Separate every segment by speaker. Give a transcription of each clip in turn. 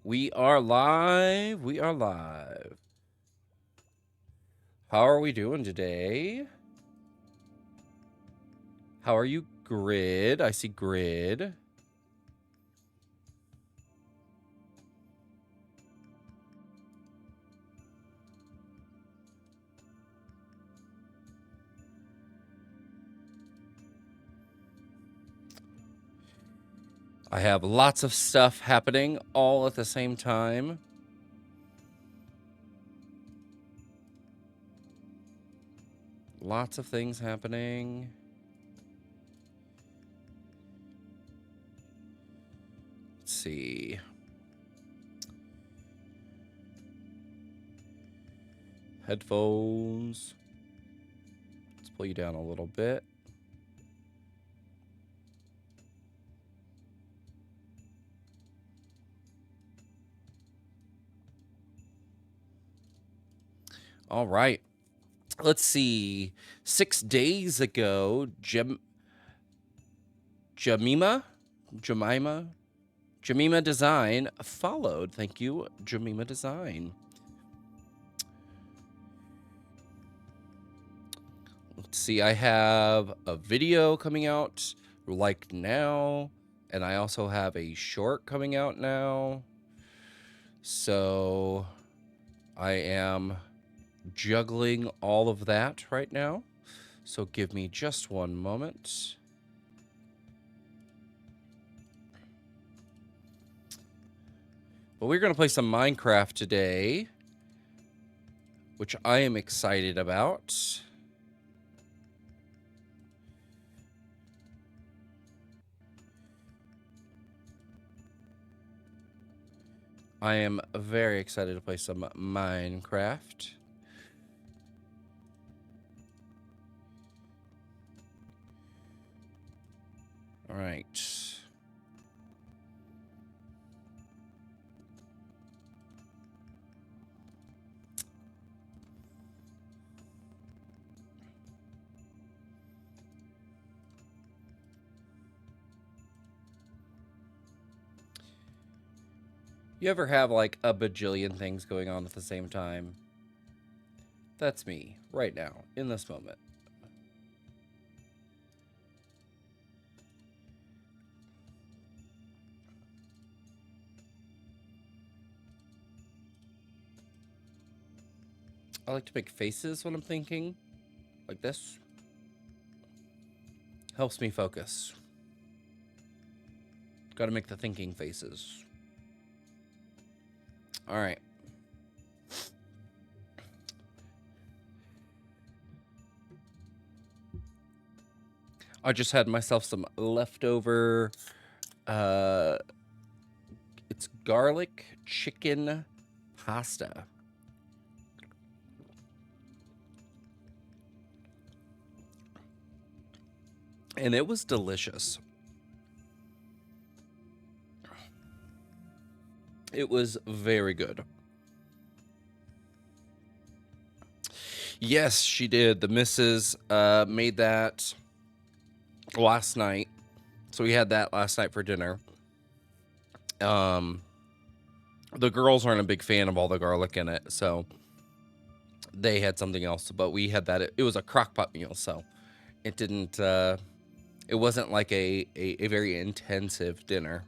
Speaker 1: We are live. We are live. How are we doing today? How are you, Grid? I see Grid. I have lots of stuff happening all at the same time. Lots of things happening. Let's see. Headphones. Let's pull you down a little bit. All right. Let's see. 6 days ago, Jemima Design followed. Thank you, Jemima Design. Let's see, I have a video coming out like now, and I also have a short coming out now. So I am juggling all of that right now. So give me just one moment. But we're going to play some Minecraft today, which I am excited about. I am very excited to play some Minecraft. All right. You ever have like a bajillion things going on at the same time? That's me right now, in this moment. I like to make faces when I'm thinking, like this. Helps me focus. Got to make the thinking faces. All right. I just had myself some leftover, it's garlic chicken pasta. And it was delicious. It was very good. Yes, she did. The missus made that last night. So we had that last night for dinner. The girls aren't a big fan of all the garlic in it, so they had something else. But we had that. It was a crock-pot meal, so it didn't... it wasn't like a very intensive dinner.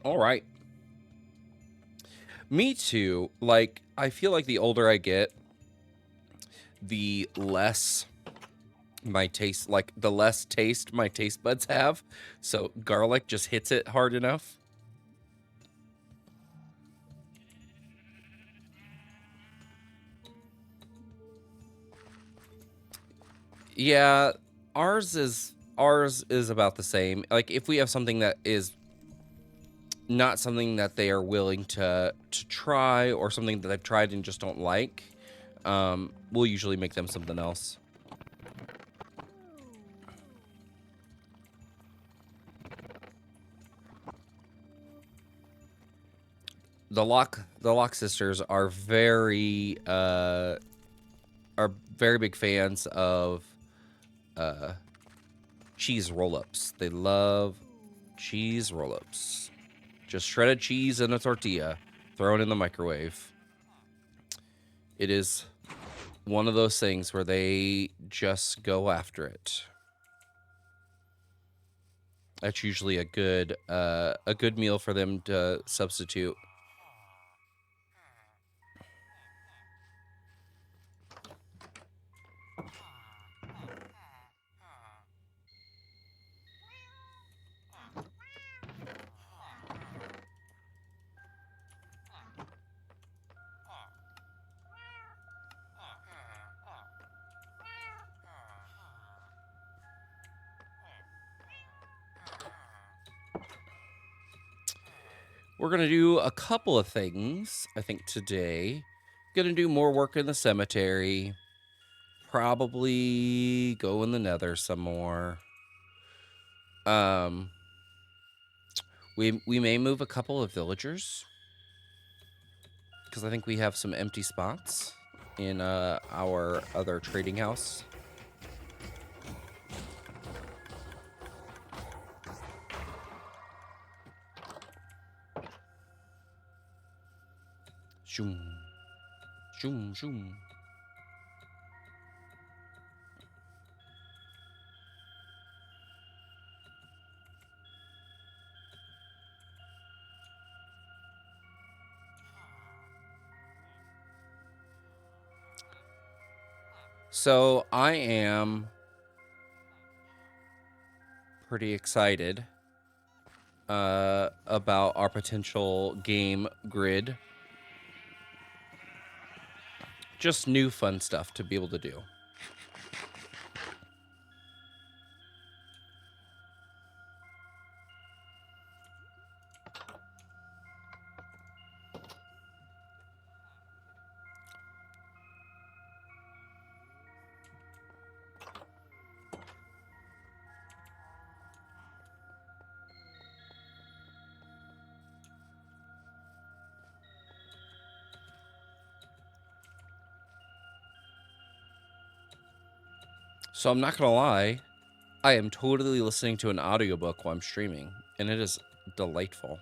Speaker 1: All right. Me too. Like, I feel like the older I get, the less my taste, like, the less taste my taste buds have. So garlic just hits it hard enough. Yeah, ours is about the same. Like, if we have something that is not something that they are willing to try, or something that they've tried and just don't like, we'll usually make them something else. The Lock sisters are very big fans of cheese roll-ups. They love cheese roll-ups. Just shredded cheese and a tortilla thrown in the microwave. It is one of those things where they just go after it. That's usually a good meal for them to substitute. We're going to do a couple of things, I think, today. Going to do more work in the cemetery. Probably go in the nether some more. We may move a couple of villagers. Because I think we have some empty spots in our other trading house. Shoom. Shoom, shoom. So I am pretty excited about our potential game grid. Just new fun stuff to be able to do. So I'm not going to lie, I am totally listening to an audiobook while I'm streaming, and it is delightful.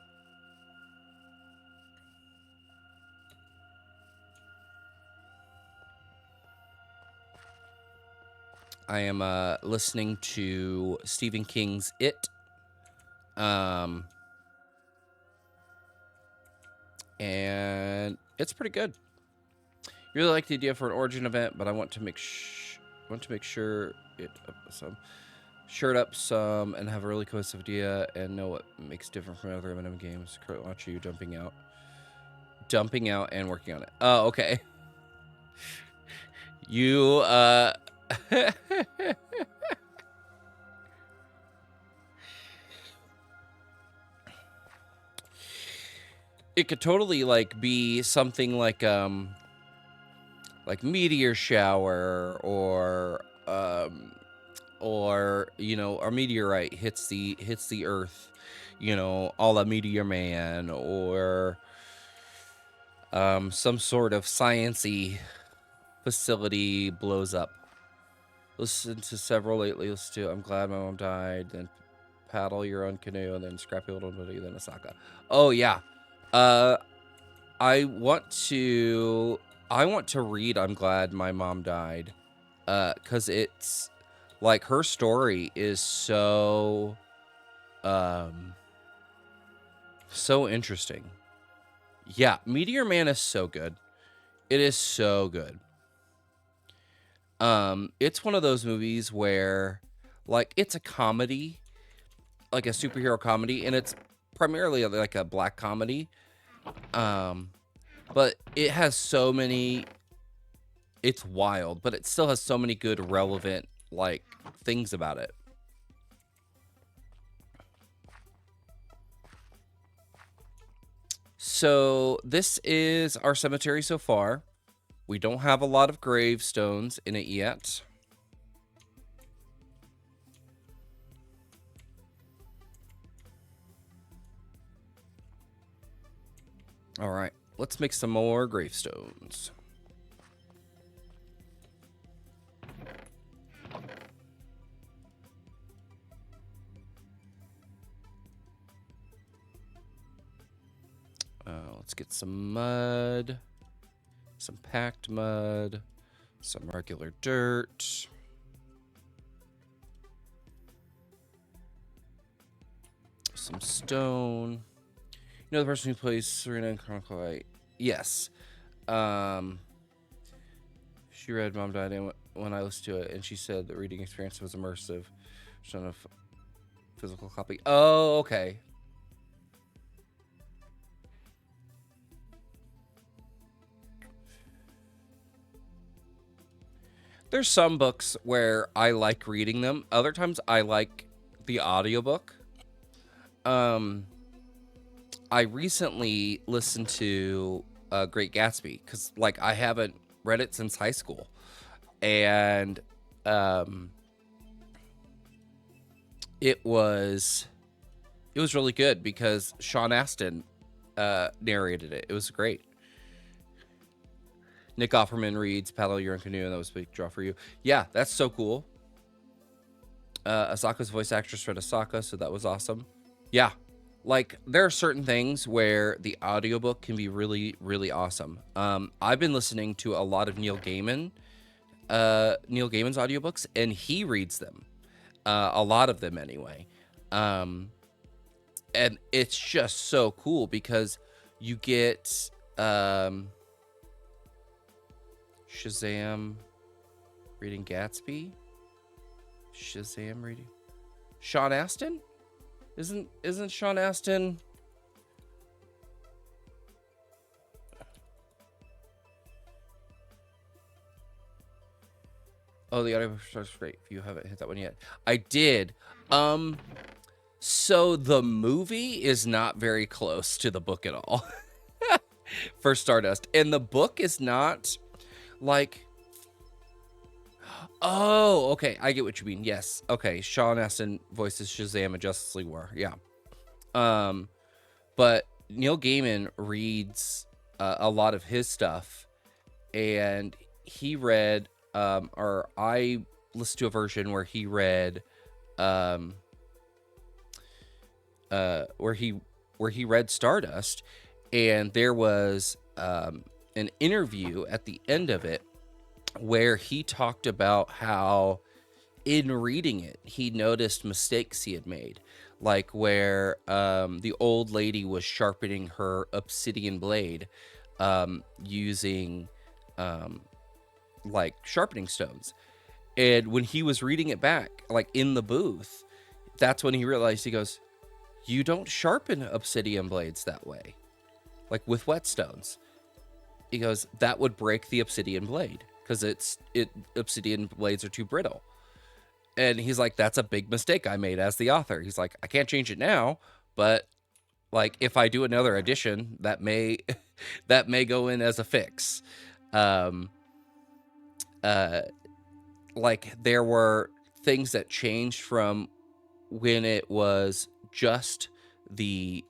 Speaker 1: I am listening to Stephen King's It. And it's pretty good. Really like the idea for an origin event, but I want to make sure it up some and have a really cohesive idea and know what makes it different from other M&M games. Currently watch you dumping out and working on it. Oh, okay. You it could totally like be something like meteor shower or you know, a meteorite hits the earth, you know, a la Meteor Man, or some sort of science-y facility blows up. Listen to several lately. Listen to I'm Glad My Mom Died, then Paddle Your Own Canoe, and then Scrappy Little Buddy, then Osaka. Oh yeah. I want to read I'm Glad My Mom Died, because it's like her story is so interesting. Yeah, Meteor Man is so good. It is so good. It's one of those movies where like it's a comedy, like a superhero comedy, and it's primarily like a black comedy. But it has so many, it's wild, but it still has so many good relevant like things about it. So this is our cemetery so far. We don't have a lot of gravestones in it yet. All right, let's make some more gravestones. Let's get some mud, some packed mud, some regular dirt. Some stone. You know the person who plays Serena and Chronicle? Yes. She read Mom Died when I listened to it, and she said the reading experience was immersive. She's on a physical copy. Oh, okay. There's some books where I like reading them. Other times I like the audiobook. I recently listened to Great Gatsby because, like, I haven't read it since high school, and it was really good because Sean Astin narrated it. It was great. Nick Offerman reads Paddle Your Own Canoe, and that was a big draw for you. Yeah, that's so cool. Asaka's voice actress read Asaka, so that was awesome. Yeah, like there are certain things where the audiobook can be really, really awesome. I've been listening to a lot of Neil Gaiman's audiobooks, and he reads them. A lot of them anyway. And it's just so cool because you get Shazam reading Gatsby. Shazam reading Sean Astin? Isn't Sean Astin? Oh, the audio starts great. If you haven't hit that one yet, I did. So the movie is not very close to the book at all for Stardust, and the book is not like. Oh, okay. I get what you mean. Yes. Okay. Sean Astin voices Shazam and Justice League War. Yeah. But Neil Gaiman reads a lot of his stuff, and he read, or I listened to a version where he read, where he read Stardust, and there was an interview at the end of it where he talked about how in reading it, he noticed mistakes he had made, like where the old lady was sharpening her obsidian blade using like sharpening stones. And when he was reading it back, like in the booth, that's when he realized, he goes, you don't sharpen obsidian blades that way, like with whetstones. He goes, that would break the obsidian blade because obsidian blades are too brittle. And he's like, that's a big mistake I made as the author. He's like, I can't change it now, but like if I do another edition, that may go in as a fix. Like there were things that changed from when it was just the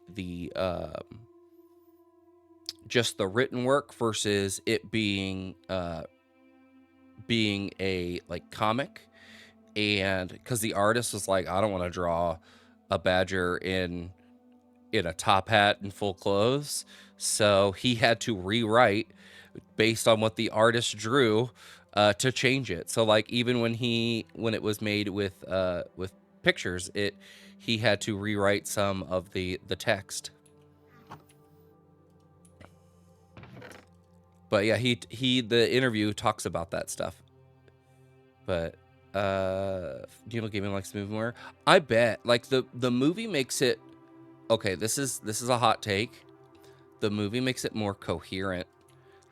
Speaker 1: written work versus it being a like comic. And because the artist was like, I don't want to draw a badger in a top hat and full clothes, so he had to rewrite based on what the artist drew to change it. So like even when it was made with pictures, he had to rewrite some of the text. But yeah, the interview talks about that stuff. But Neil Gaiman likes the movie more. I bet like the movie makes it okay. This is a hot take. The movie makes it more coherent.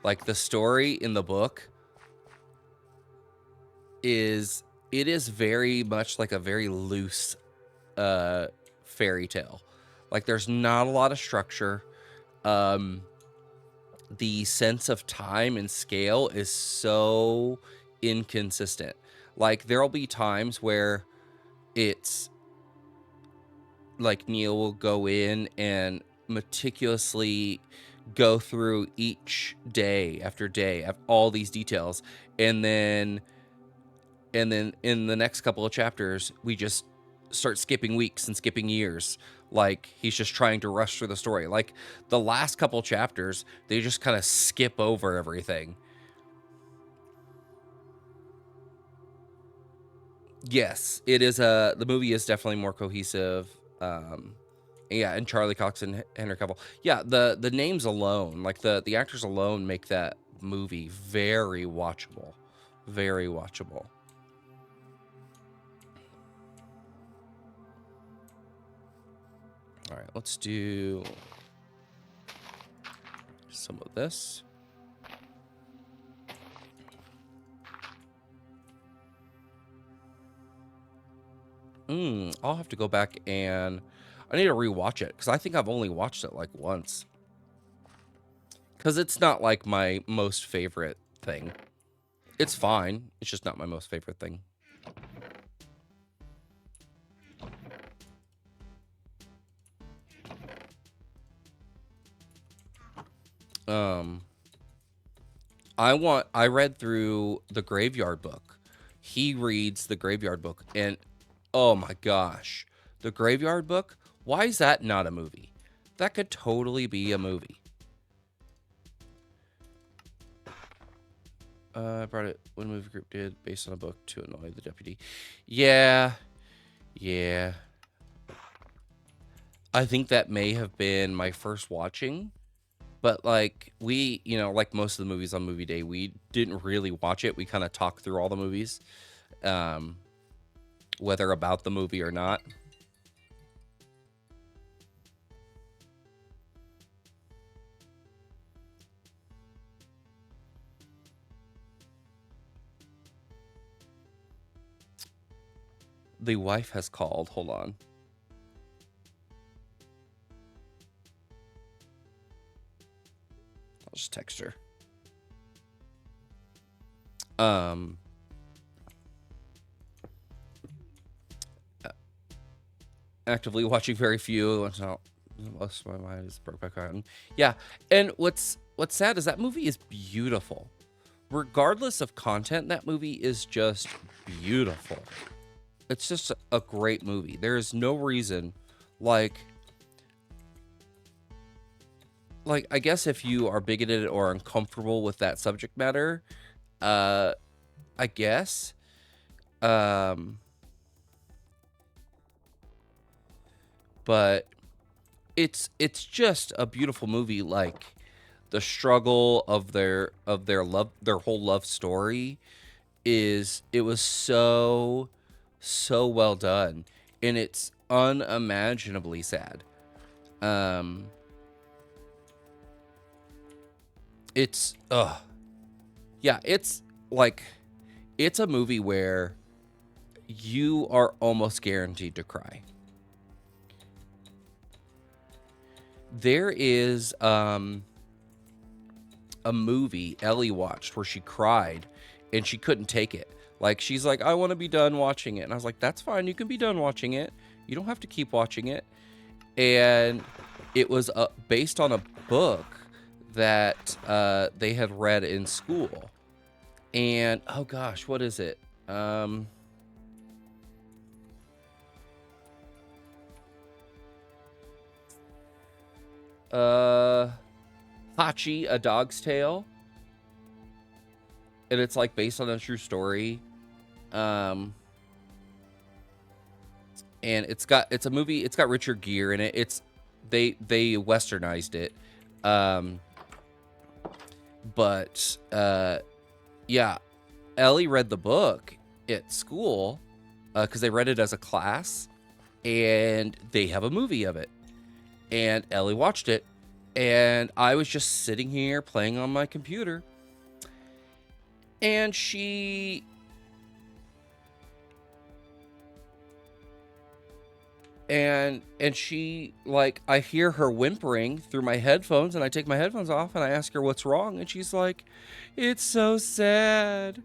Speaker 1: Like the story in the book is very much like a very loose fairy tale. Like there's not a lot of structure. The sense of time and scale is so inconsistent. Like there'll be times where it's like Neil will go in and meticulously go through each day after day of all these details, and then in the next couple of chapters we just start skipping weeks and skipping years. Like, he's just trying to rush through the story. Like, the last couple chapters, they just kind of skip over everything. Yes, it is the movie is definitely more cohesive. Yeah, and Charlie Cox and Henry Cavill. Yeah, the names alone, like the actors alone, make that movie very watchable. Very watchable. All right, let's do some of this. I'll have to go back and I need to rewatch it because I think I've only watched it like once. Because it's not like my most favorite thing. It's fine. It's just not my most favorite thing. I read through the Graveyard Book. He reads the Graveyard Book, and oh my gosh, the Graveyard Book, why is that not a movie? That could totally be a movie. I brought it when a movie group did, based on a book to annoy the deputy. Yeah. I think that may have been my first watching. But, like, we, you know, like most of the movies on movie day, we didn't really watch it. We kind of talked through all the movies, whether about the movie or not. The wife has called. Hold on. I'll just text her. Actively watching very few. Most of my mind is Brokeback Mountain. Yeah, and what's sad is that movie is beautiful. Regardless of content, that movie is just beautiful. It's just a great movie. There is no reason, like I guess if you are bigoted or uncomfortable with that subject matter, I guess, but it's just a beautiful movie. Like, the struggle of their love, their whole love story it was so well done, and it's unimaginably sad. It's yeah, it's like, it's a movie where you are almost guaranteed to cry. There is a movie Ellie watched where she cried and she couldn't take it. Like, she's like, I want to be done watching it. And I was like, that's fine. You can be done watching it. You don't have to keep watching it. And it was based on a book that they had read in school. And, oh gosh, what is it? Hachi, A Dog's Tale. And it's like based on a true story. And it's a movie, it's got Richard Gere in it. They westernized it. But yeah, Ellie read the book at school because they read it as a class, and they have a movie of it. And Ellie watched it, and I was just sitting here playing on my computer, and she like, I hear her whimpering through my headphones, and I take my headphones off and I ask her what's wrong, and she's like, it's so sad.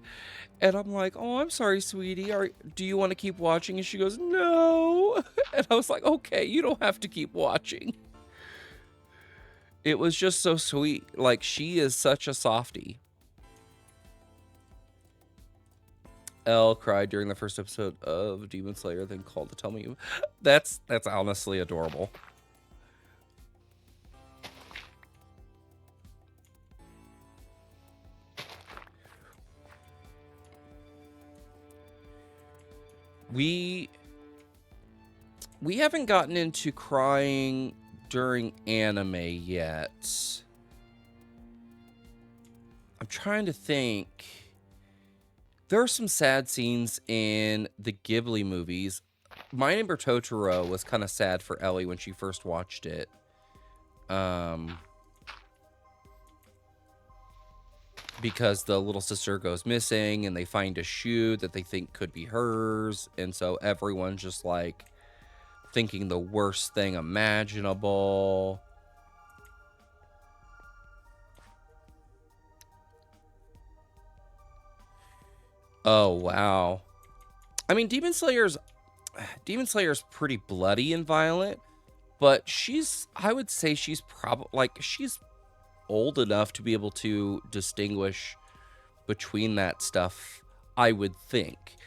Speaker 1: And I'm like, oh, I'm sorry, sweetie. Do you want to keep watching? And she goes, no. And I was like, okay, you don't have to keep watching. It was just so sweet. Like, she is such a softie. Elle cried during the first episode of Demon Slayer, then called to tell me. That's honestly adorable. We haven't gotten into crying during anime yet. I'm trying to think. There are some sad scenes in the Ghibli movies. My Neighbor Totoro was kind of sad for Ellie when she first watched it. Because the little sister goes missing and they find a shoe that they think could be hers. And so everyone's just like thinking the worst thing imaginable. Oh, wow. I mean, Demon Slayer's pretty bloody and violent, but I would say she's probably, like, she's old enough to be able to distinguish between that stuff, I would think.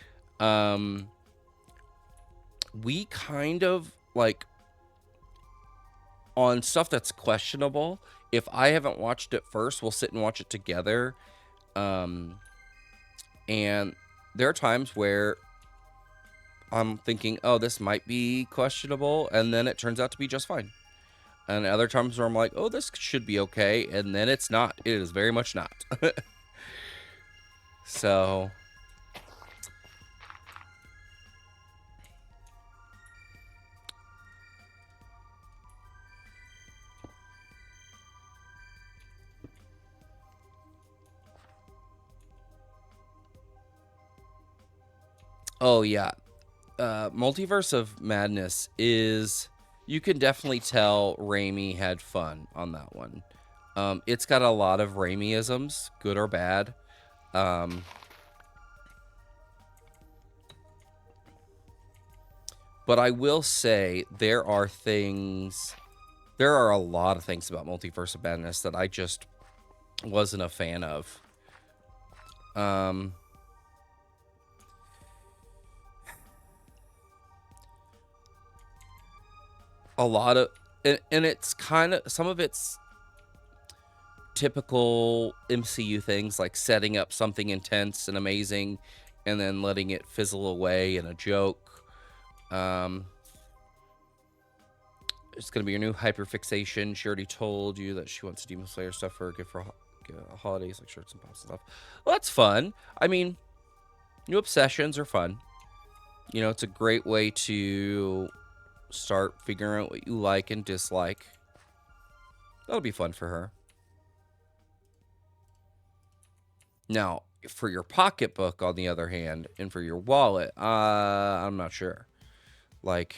Speaker 1: We kind of, like, on stuff that's questionable, if I haven't watched it first, we'll sit and watch it together. And there are times where I'm thinking, oh, this might be questionable, and then it turns out to be just fine. And other times where I'm like, oh, this should be okay, and then it's not. It is very much not. So, oh yeah, Multiverse of Madness is, you can definitely tell Raimi had fun on that one. It's got a lot of Raimi-isms, good or bad. But I will say there are a lot of things about Multiverse of Madness that I just wasn't a fan of. A lot of, and it's kind of, some of it's typical MCU things, like setting up something intense and amazing and then letting it fizzle away in a joke. It's going to be your new hyperfixation. She already told you that she wants Demon Slayer stuff for a gift for holidays, like shirts and pops and stuff. Well, that's fun. I mean, new obsessions are fun. You know, it's a great way to start figuring out what you like and dislike. That'll be fun for her. Now, for your pocketbook, on the other hand, and for your wallet, I'm not sure. Like,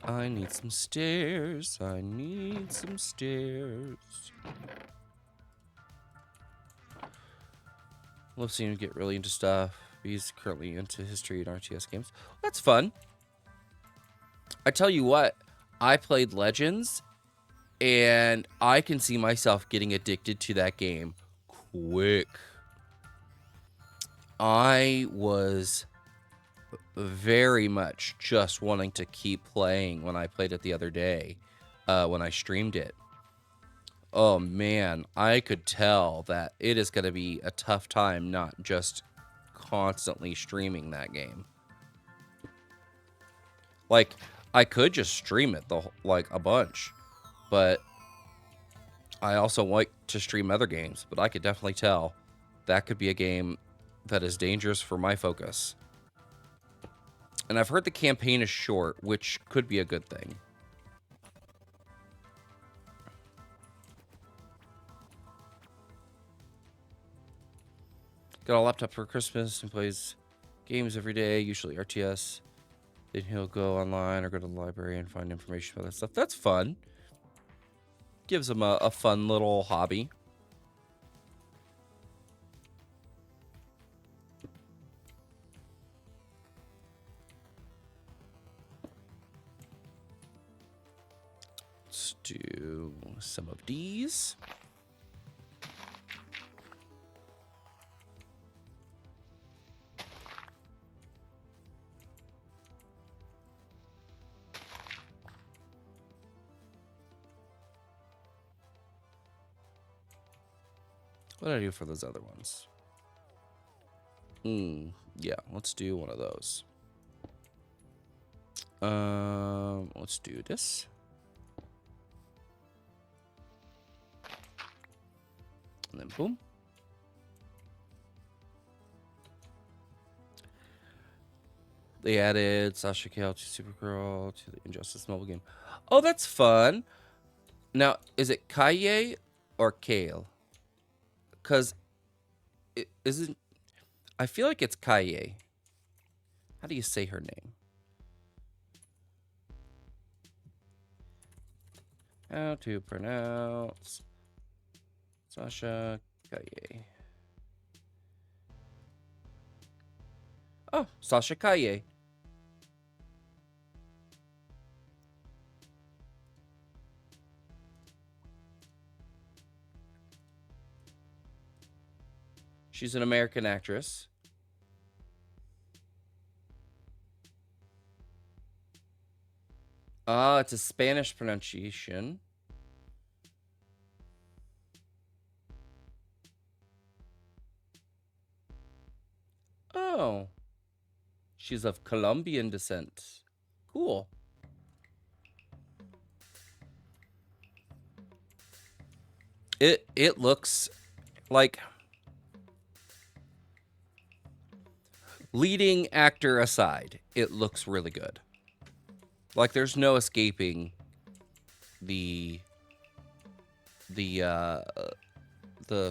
Speaker 1: I need some stairs. I need some stairs. Love seeing him get really into stuff. He's currently into history and RTS games. That's fun. I tell you what, I played Legends, and I can see myself getting addicted to that game quick. I was very much just wanting to keep playing when I played it the other day, when I streamed it. Oh man, I could tell that it is going to be a tough time not just constantly streaming that game. Like, I could just stream it like a bunch, but I also like to stream other games, but I could definitely tell that could be a game that is dangerous for my focus. And I've heard the campaign is short, which could be a good thing. Got a laptop for Christmas and plays games every day, usually RTS. Then he'll go online or go to the library and find information about that stuff. That's fun. Gives him a fun little hobby. Let's do some of these. What did I do for those other ones? Yeah, let's do one of those. Let's do this. And then boom. They added Sasha Cale to Supergirl to the Injustice mobile game. Oh, that's fun. Now, is it Kaye or Kale? Because it isn't. I feel like it's Kaye. How do you say her name? How to pronounce Sasha Kaye? Oh, Sasha Kaye. She's an American actress. Ah, it's a Spanish pronunciation. Oh. She's of Colombian descent. Cool. It looks like, leading actor aside, it looks really good. Like there's no escaping the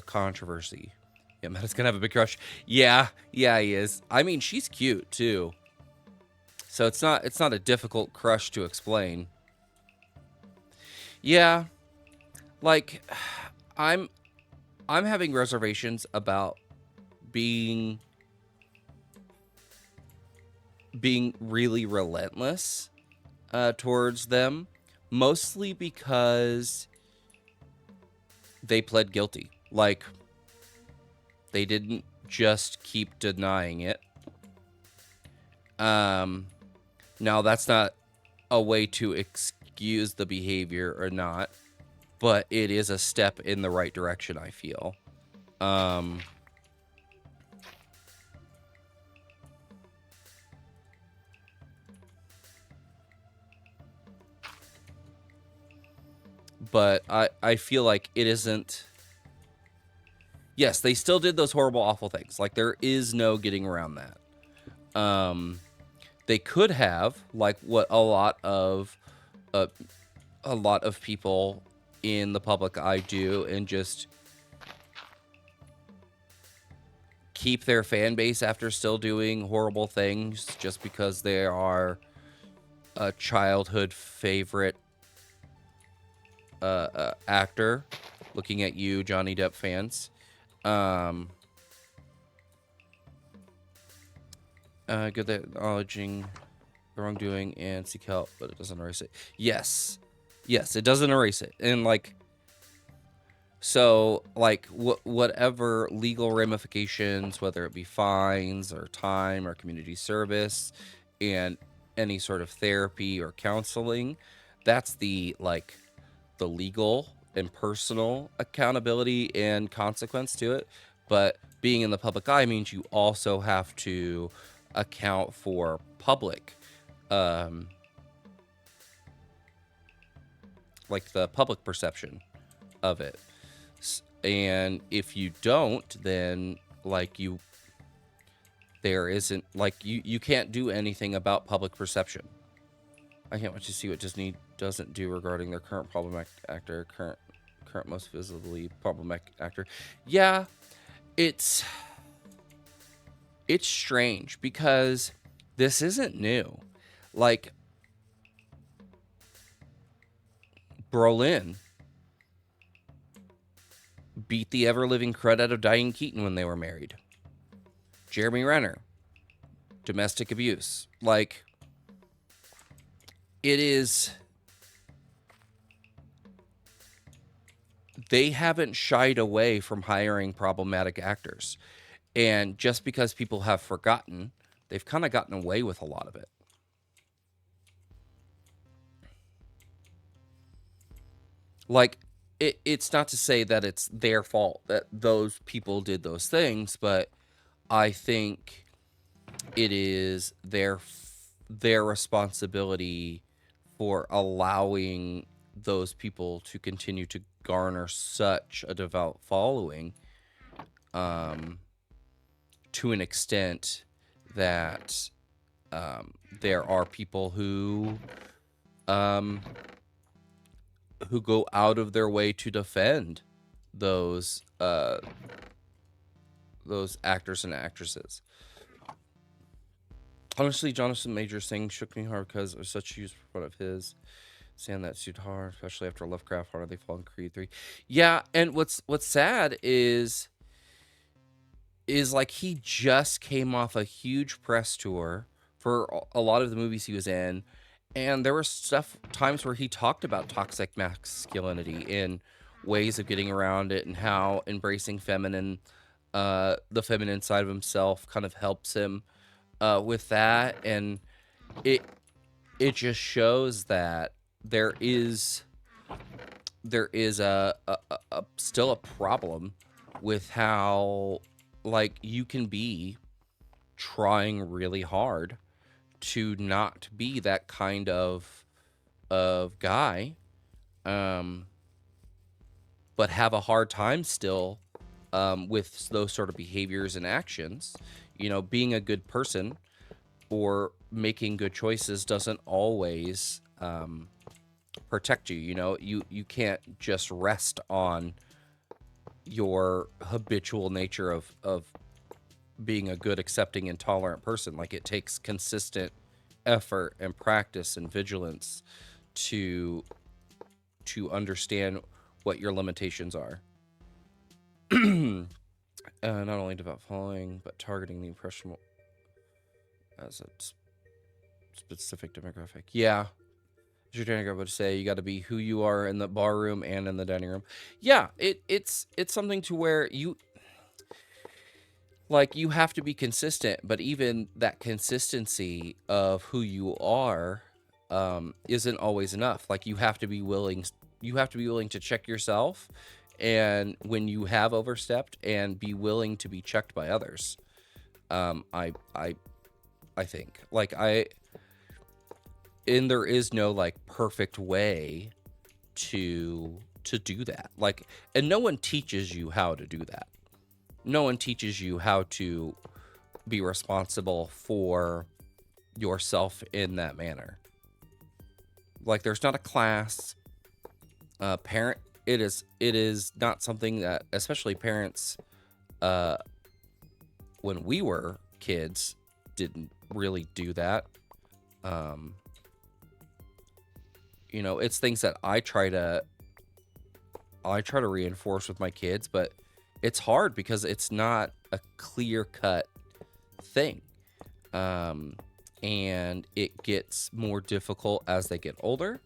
Speaker 1: controversy. Yeah, Meta's gonna have a big crush. Yeah, he is. I mean, she's cute too. So it's not a difficult crush to explain. Yeah. Like I'm having reservations about being really relentless towards them, mostly because they pled guilty. Like, they didn't just keep denying it. Now that's not a way to excuse the behavior or not, but it is a step in the right direction, I feel. But I feel like it isn't. Yes, they still did those horrible, awful things. Like, there is no getting around that. They could have, like what a lot of people in the public eye do, and just keep their fan base after still doing horrible things just because they are a childhood favorite actor. Looking at you, Johnny Depp fans. Good at acknowledging the wrongdoing and seek help, but it doesn't erase it. Yes, it doesn't erase it. And like, so like whatever legal ramifications, whether it be fines or time or community service and any sort of therapy or counseling, that's the legal and personal accountability and consequence to it. But being in the public eye means you also have to account for public, like the public perception of it. And if you don't, then there isn't, you can't do anything about public perception. I can't wait to see what Disney doesn't do regarding their current problematic actor, current most visibly problematic actor. Yeah, it's strange because this isn't new. Like, Brolin beat the ever-living crud out of Diane Keaton when they were married. Jeremy Renner, domestic abuse. Like, it is they haven't shied away from hiring problematic actors. And just because people have forgotten, they've kind of gotten away with a lot of it. Like, it's not to say that it's their fault that those people did those things, but I think it is their responsibility for allowing those people to continue to garner such a devout following, to an extent that there are people who go out of their way to defend those actors and actresses. Honestly, Jonathan Majors thing shook me hard because it was such a huge part of his. Saying that suit hard, especially after Lovecraft. How are they fall in Creed 3? Yeah, and what's sad is like he just came off a huge press tour for a lot of the movies he was in, and there were times where he talked about toxic masculinity and ways of getting around it, and how embracing the feminine side of himself kind of helps him with that. And it just shows that there is a still a problem with how, like, you can be trying really hard to not be that kind of guy, but have a hard time still with those sort of behaviors and actions. Being a good person or making good choices doesn't always protect you. You can't just rest on your habitual nature of being a good, accepting, and tolerant person. Like, it takes consistent effort and practice and vigilance to understand what your limitations are. Not only devout following, but targeting the impressionable as a specific demographic. Yeah. As your dining room would say, you got to be who you are in the bar room and in the dining room. Yeah, it's something to where you have to be consistent, but even that consistency of who you are isn't always enough. Like, you have to be willing to check yourself, and when you have overstepped, and be willing to be checked by others. I think, and there is no perfect way to do that. And no one teaches you how to do that. No one teaches you how to be responsible for yourself in that manner. There's not a class. It is not something that, especially parents, when we were kids, didn't really do that. It's things that I try to reinforce with my kids, but it's hard because it's not a clear-cut thing. And it gets more difficult as they get older,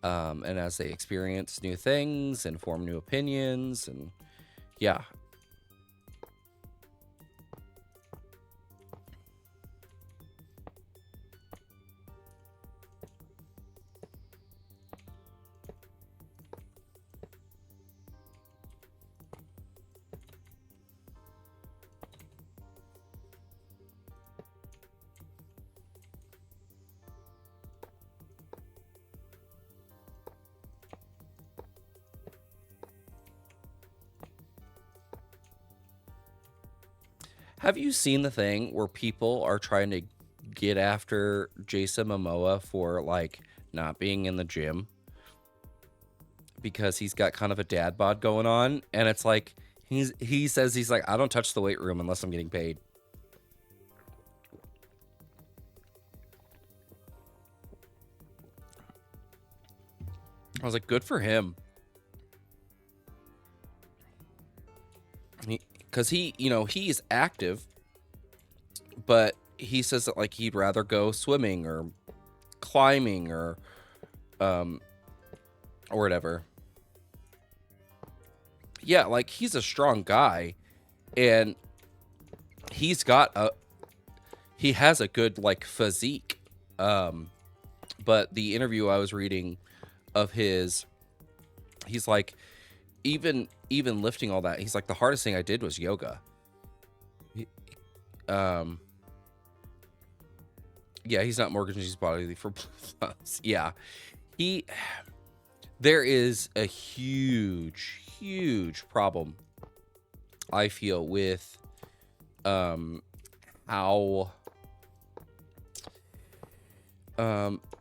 Speaker 1: and as they experience new things and form new opinions, and yeah. Have you seen the thing where people are trying to get after Jason Momoa for not being in the gym because he's got kind of a dad bod going on? And it's he says he's I don't touch the weight room unless I'm getting paid. I was like, good for him. Because he's active, but he says that he'd rather go swimming or climbing or whatever. yeah, like he's a strong guy, and he's got he has a good like physique. But the interview I was reading of his, he's like, even lifting all that, he's like, the hardest thing I did was yoga. Um, yeah, he's not mortgaging his body for yeah. He, there is a huge problem, I feel, with how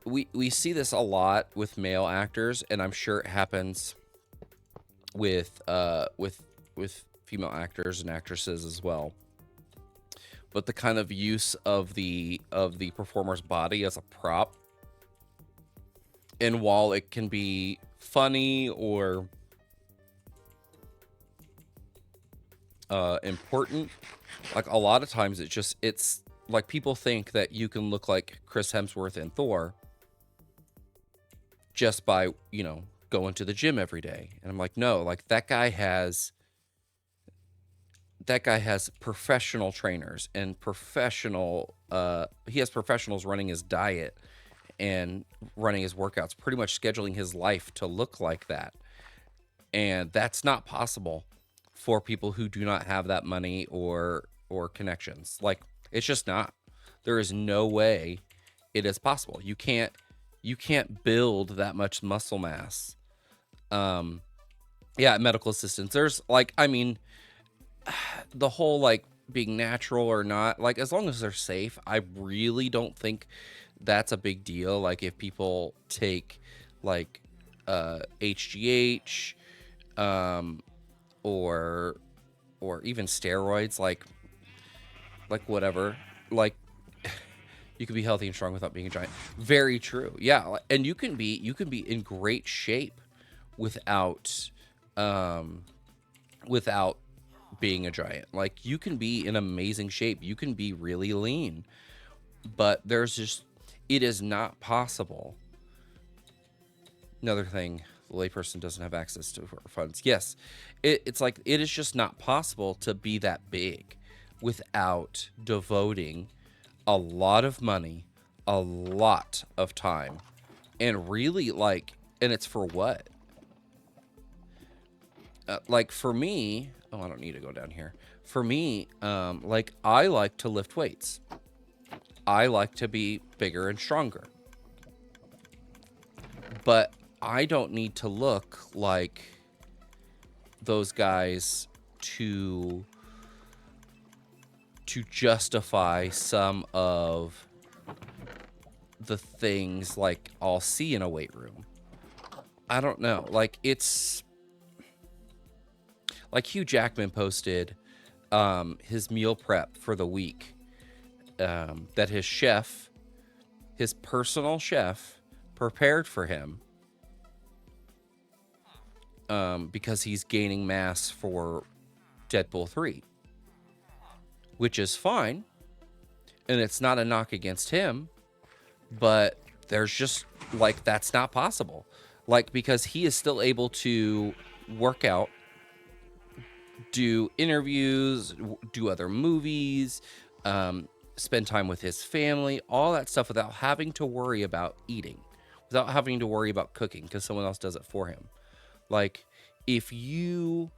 Speaker 1: we see this a lot with male actors, and I'm sure it happens with female actors and actresses as well. But the kind of use of the performer's body as a prop, and while it can be funny or important, like a lot of times it's like people think that you can look like Chris Hemsworth and Thor just by, you know, going to the gym every day. And I'm like, no, like that guy has professional trainers and he has professionals running his diet and running his workouts, pretty much scheduling his life to look like that. And that's not possible for people who do not have that money or connections. Like, it's just not. There is no way it is possible. You can't build that much muscle mass. Yeah, medical assistants. There's like, I mean, the whole like being natural or not, like as long as they're safe, I really don't think that's a big deal. Like if people take like HGH or even steroids, like whatever, like you can be healthy and strong without being a giant. Very true. Yeah, and you can be in great shape without being a giant. Like you can be in amazing shape. You can be really lean. But it is not possible. Another thing, the layperson doesn't have access to funds. Yes, it's like it is just not possible to be that big without devoting a lot of money, a lot of time, and really like, and it's for what? Like for me, oh, I don't need to go down here. For me, like I like to lift weights. I like to be bigger and stronger. But I don't need to look like those guys to justify some of the things like I'll see in a weight room. I don't know. Like it's like Hugh Jackman posted his meal prep for the week, that his personal chef prepared for him, because he's gaining mass for Deadpool 3, which is fine, and it's not a knock against him, but there's just like, that's not possible. Like, because he is still able to work out, do interviews, do other movies, spend time with his family, all that stuff without having to worry about eating, without having to worry about cooking because someone else does it for him. Like if you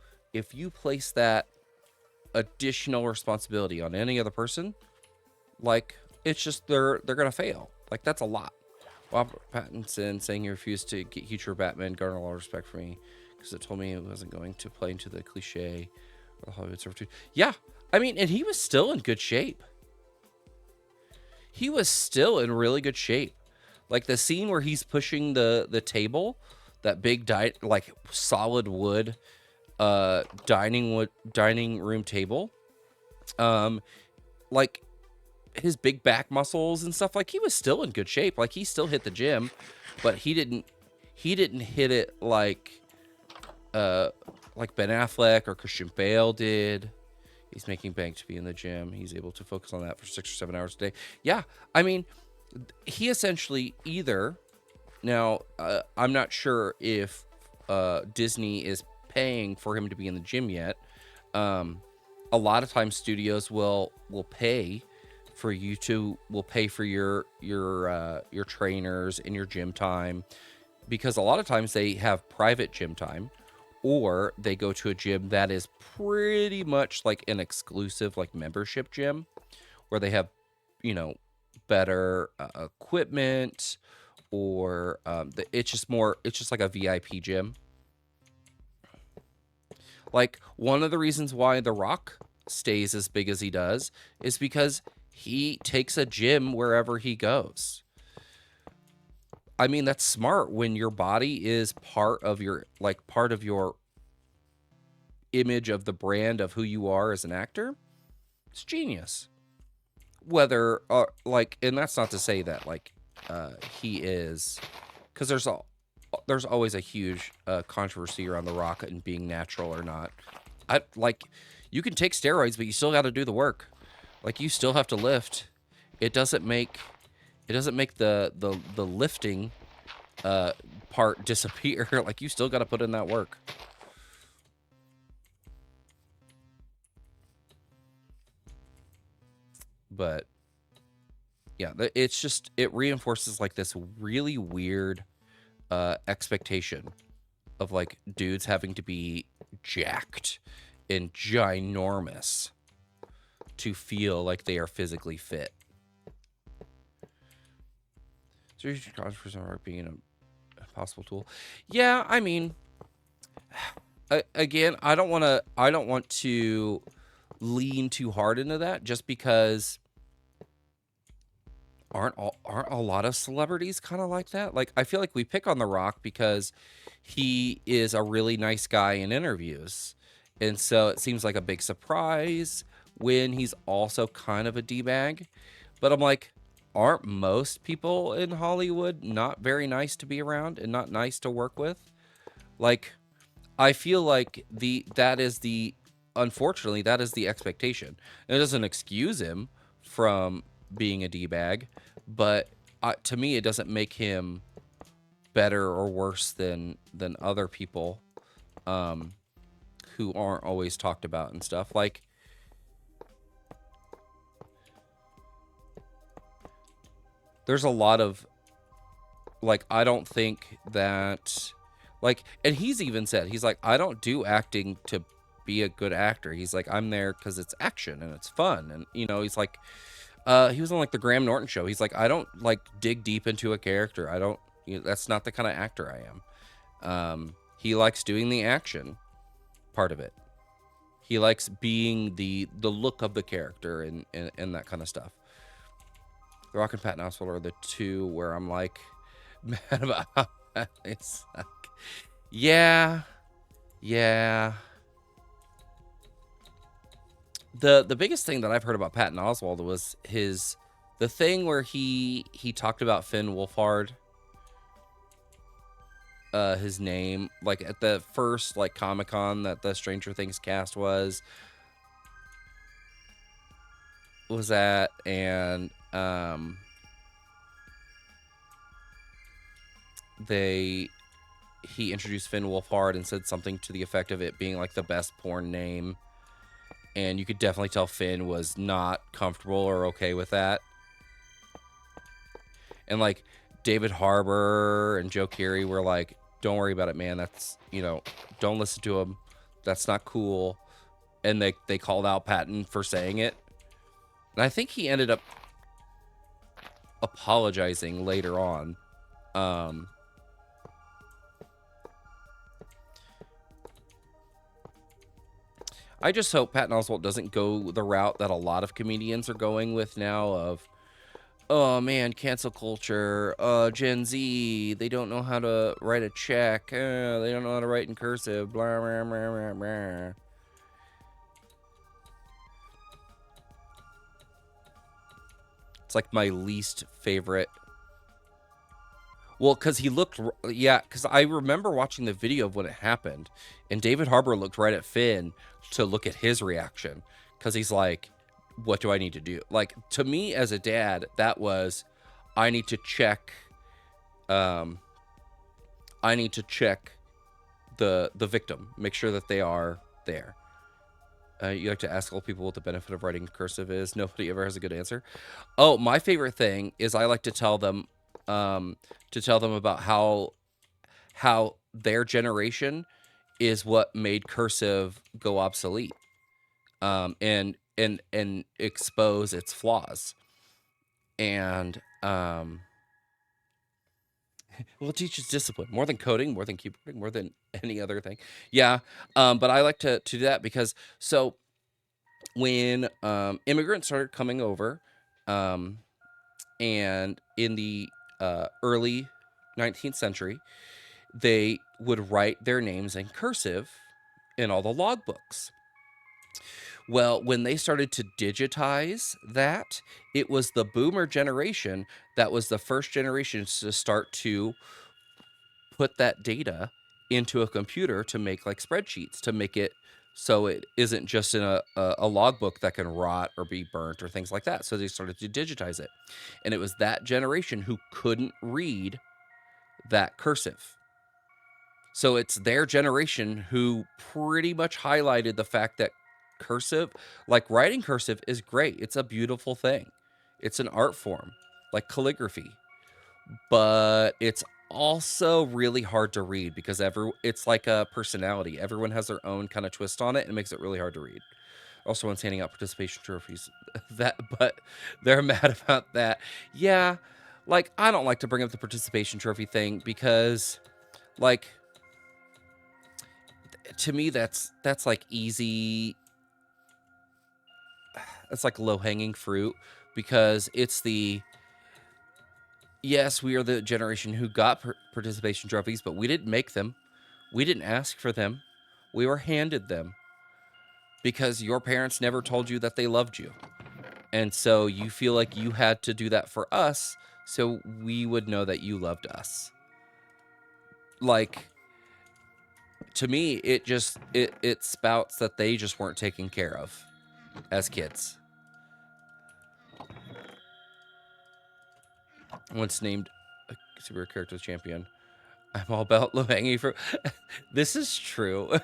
Speaker 1: place that additional responsibility on any other person, like it's just they're gonna fail. Like that's a lot. Robert Pattinson saying he refused to get future Batman garnered a lot of respect for me because it told me it wasn't going to play into the cliche of the Hollywood servitude. Yeah, I mean, and he was still in good shape. He was still in really good shape. Like the scene where he's pushing the table, that big like solid wood dining room table, like his big back muscles and stuff, like he was still in good shape. Like he still hit the gym, but he didn't hit it like Ben Affleck or Christian Bale did. He's making bank to be in the gym. He's able to focus on that for 6 or 7 hours a day. Yeah, I mean, he essentially either... Now, I'm not sure if Disney is paying for him to be in the gym yet. A lot of times studios will pay for you to pay for your trainers and your gym time, because a lot of times they have private gym time, or they go to a gym that is pretty much like an exclusive like membership gym where they have, you know, better equipment, or it's just like a VIP gym. Like, one of the reasons why The Rock stays as big as he does is because he takes a gym wherever he goes. I mean, that's smart when your body is part of your image of the brand of who you are as an actor. It's genius. Whether and that's not to say that he is, because there's always a huge controversy around The Rock and being natural or not. You can take steroids, but you still got to do the work. Like, you still have to lift. It doesn't make the lifting part disappear. Like, you still got to put in that work. But yeah, it reinforces like this really weird expectation of like dudes having to be jacked and ginormous to feel like they are physically fit. So you should controversy on being a possible tool. Yeah, I mean, again, I don't want to lean too hard into that, just because aren't a lot of celebrities kind of like that? Like, I feel like we pick on The Rock because he is a really nice guy in interviews, and so it seems like a big surprise when he's also kind of a D-bag. But I'm like, aren't most people in Hollywood not very nice to be around and not nice to work with? Like, I feel like unfortunately, that is the expectation. And it doesn't excuse him from being a D-bag, but to me, it doesn't make him better or worse than other people who aren't always talked about and stuff. Like, there's a lot of, like, I don't think that, like, and he's even said, he's like, I don't do acting to be a good actor. He's like, I'm there because it's action and it's fun. And, you know, he's like, he was on like the Graham Norton show. He's like, I don't like dig deep into a character. I don't, that's not the kind of actor I am. He likes doing the action part of it. He likes being the look of the character and that kind of stuff. The Rock and Patton Oswalt are the two where I'm like, mad about how they suck. Yeah. The biggest thing that I've heard about Patton Oswalt was the thing where he talked about Finn Wolfhard, his name, like at the first like Comic-Con that the Stranger Things cast was at, and he introduced Finn Wolfhard and said something to the effect of it being like the best porn name. And you could definitely tell Finn was not comfortable or okay with that. And like David Harbour and Joe Keery were like, don't worry about it, man. That's, don't listen to him. That's not cool. And they called out Patton for saying it. And I think he ended up apologizing later on. I just hope Patton Oswalt doesn't go the route that a lot of comedians are going with now of, oh man, cancel culture, Gen Z, they don't know how to write a check, they don't know how to write in cursive, blah, blah, blah, blah, blah. It's like my least favorite. Well, because because I remember watching the video of when it happened, and David Harbour looked right at Finn to look at his reaction, because he's like, what do I need to do? Like, to me as a dad, that was, I need to check the victim. Make sure that they are there. You like to ask old people what the benefit of writing cursive is. Nobody ever has a good answer. Oh, my favorite thing is I like to tell them about how their generation is what made cursive go obsolete, and expose its flaws. And well, it teaches discipline more than coding, more than keyboarding, more than any other thing. Yeah, but I like to do that because so when immigrants started coming over, and in the early 19th century, they would write their names in cursive in all the logbooks. Well, when they started to digitize that, it was the boomer generation that was the first generation to start to put that data into a computer to make like spreadsheets, to make it so it isn't just in a logbook that can rot or be burnt or things like that. So they started to digitize it. And it was that generation who couldn't read that cursive. So it's their generation who pretty much highlighted the fact that cursive, like writing cursive, is great. It's a beautiful thing. It's an art form, like calligraphy. But it's also really hard to read because it's like a personality. Everyone has their own kind of twist on it, and it makes it really hard to read. Also, one's handing out participation trophies. But they're mad about that. Yeah, like I don't like to bring up the participation trophy thing because, like, to me that's like easy. It's like low hanging fruit because it's the yes, we are the generation who got participation trophies, but we didn't make them. We didn't ask for them. We were handed them because your parents never told you that they loved you. And so you feel like you had to do that for us so we would know that you loved us. Like, to me, it spouts that they just weren't taken care of as kids. Once named a super character champion. I'm all about low hanging fruit. This is true.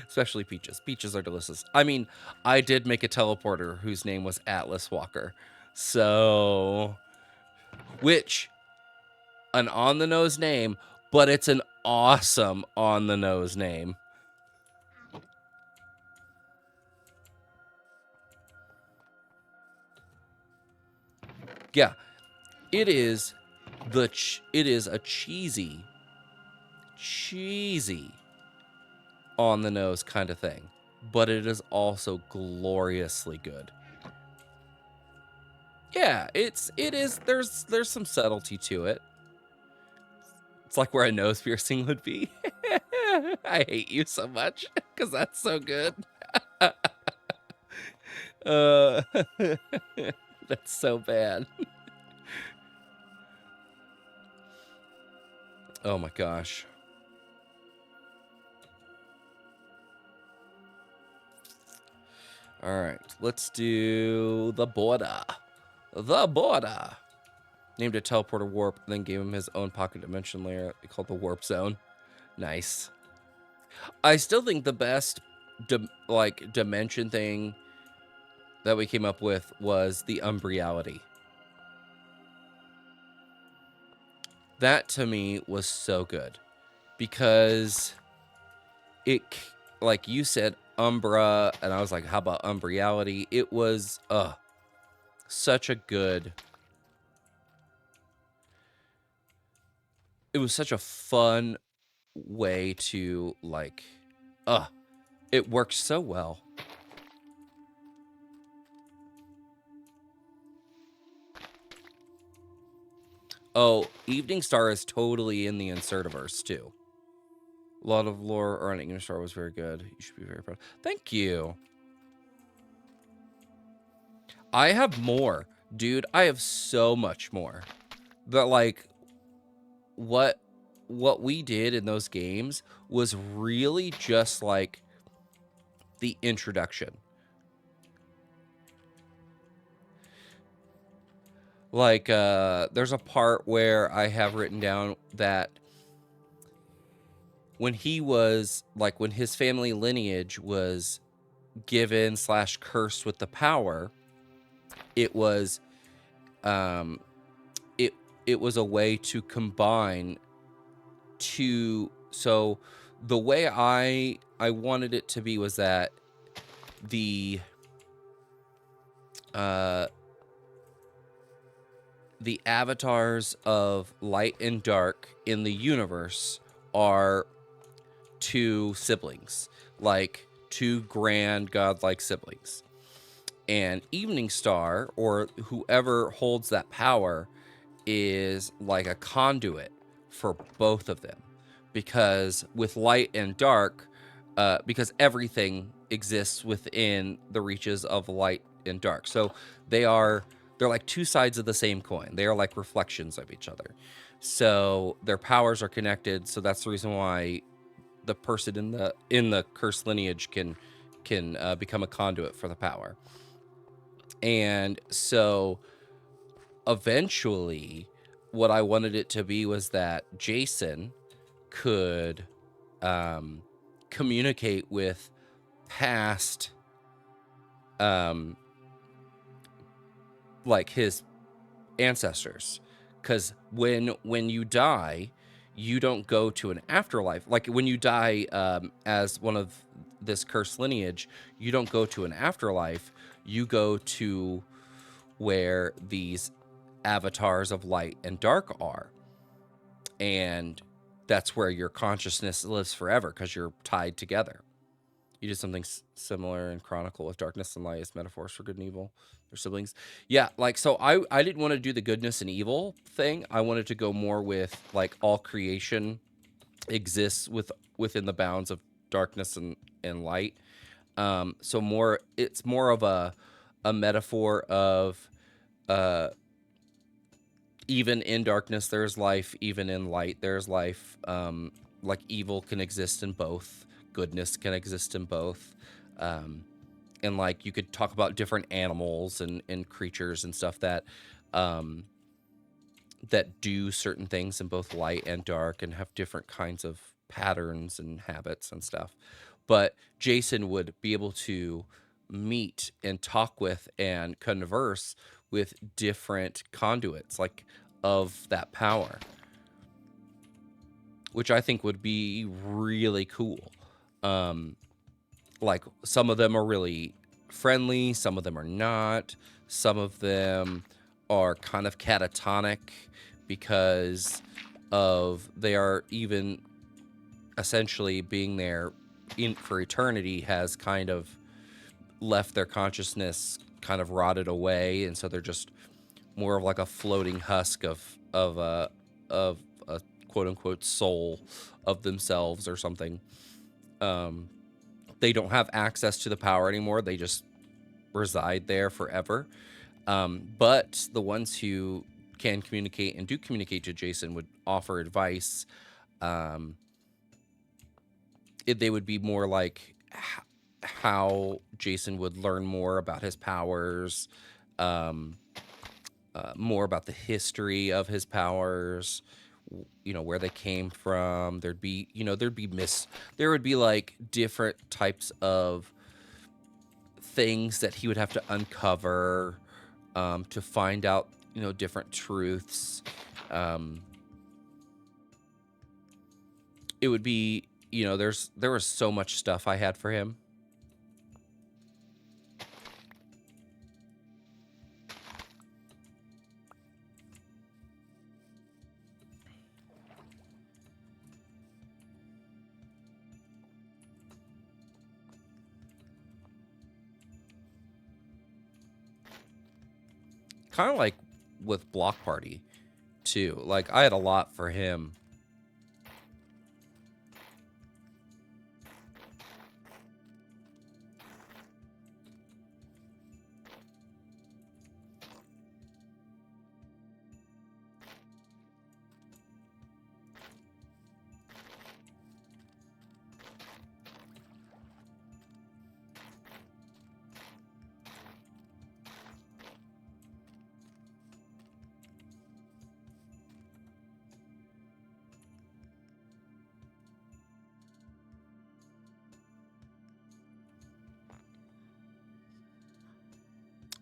Speaker 1: Especially peaches. Peaches are delicious. I mean, I did make a teleporter whose name was Atlas Walker. So, which, an on the nose name, but it's an awesome on the nose name. Yeah, it is it is a cheesy on the nose kind of thing, but it is also gloriously good. Yeah, it is. There's some subtlety to it. It's like where a nose piercing would be. I hate you so much because that's so good. uh, that's so bad. Oh my gosh. All right, let's do the border. The border. Named a teleporter warp, then gave him his own pocket dimension layer called the warp zone. Nice. I still think the best dimension thing that we came up with was the Umbriality. That to me was so good because it, like you said, Umbra, and I was like, how about Umbriality? It was such a good. It was such a fun way to like, it works so well. Oh, Evening Star is totally in the Insertiverse too. A lot of lore around Evening Star was very good. You should be very proud. Thank you. I have more, dude. I have so much more. But like, what we did in those games was really just like the introduction. Like, there's a part where I have written down that when he was like, when his family lineage was given / cursed with the power, it was um it it was a way to combine two. So the way I wanted it to be was that the the avatars of light and dark in the universe are two siblings, like two grand godlike siblings. And Evening Star, or whoever holds that power, is like a conduit for both of them. Because with light and dark, because everything exists within the reaches of light and dark. So they're like two sides of the same coin. They are like reflections of each other. So their powers are connected. So that's the reason why the person in the cursed lineage can become a conduit for the power. And so eventually what I wanted it to be was that Jason could communicate with past like his ancestors, because when you die, you don't go to an afterlife. Like when you die as one of this cursed lineage, you don't go to an afterlife. You go to where these avatars of light and dark are, and that's where your consciousness lives forever, because you're tied together. You did something similar in Chronicle with darkness and light as metaphors for good and evil. They're siblings. Yeah, like, so I didn't want to do the goodness and evil thing. I wanted to go more with like all creation exists within the bounds of darkness and light. So more, it's more of a metaphor of even in darkness there's life, even in light there's life. Like evil can exist in both, goodness can exist in both. And like you could talk about different animals and creatures and stuff that that do certain things in both light and dark and have different kinds of patterns and habits and stuff. But Jason would be able to meet and talk with and converse with different conduits, like, of that power, which I think would be really cool. Like, some of them are really friendly, some of them are not. Some of them are kind of catatonic because of they are even essentially being there for eternity has kind of left their consciousness kind of rotted away, and so they're just more of like a floating husk of a quote unquote soul of themselves or something. They don't have access to the power anymore. They just reside there forever. But the ones who can communicate and do communicate to Jason would offer advice. They would be more like how Jason would learn more about his powers, more about the history of his powers, where they came from. There would be like different types of things that he would have to uncover to find out, different truths. It would be, there was so much stuff I had for him. Kind of like with Block Party too. Like, I had a lot for him.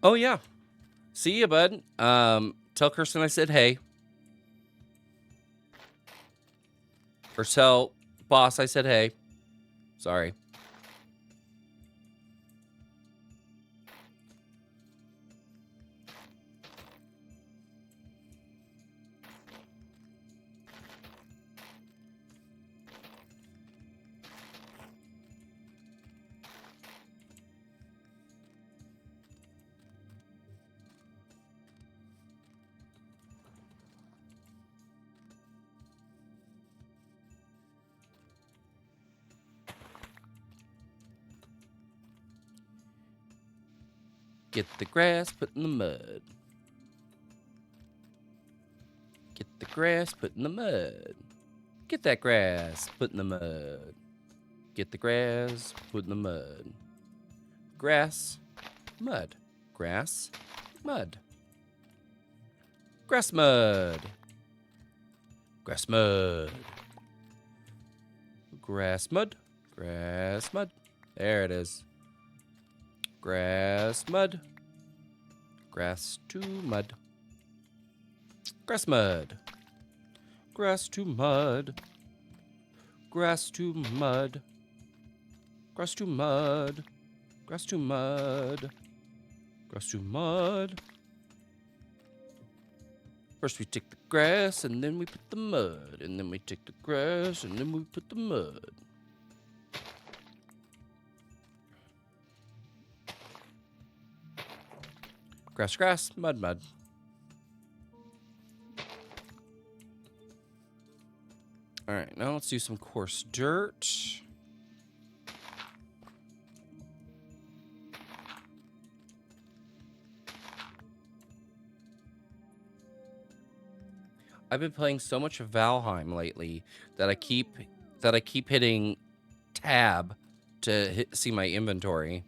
Speaker 1: Oh, yeah. See ya, bud. Tell Kirsten I said hey. Or tell boss I said hey. Sorry. Get the grass put in the mud. Get the grass put in the mud. Get that grass put in the mud. Get the grass put in the mud. Grass, mud. Grass, mud. Grass mud. Grass mud. Grass mud. Grass mud. There it is. Grass mud. Grass to mud. Grass mud. Grass to mud. Grass to mud. Grass to mud. Grass to mud. Grass to mud. First we take the grass and then we put the mud. And then we take the grass and then we put the mud. Grass, grass, mud, mud. All right, now let's do some coarse dirt. I've been playing so much Valheim lately that I keep hitting tab to see my inventory.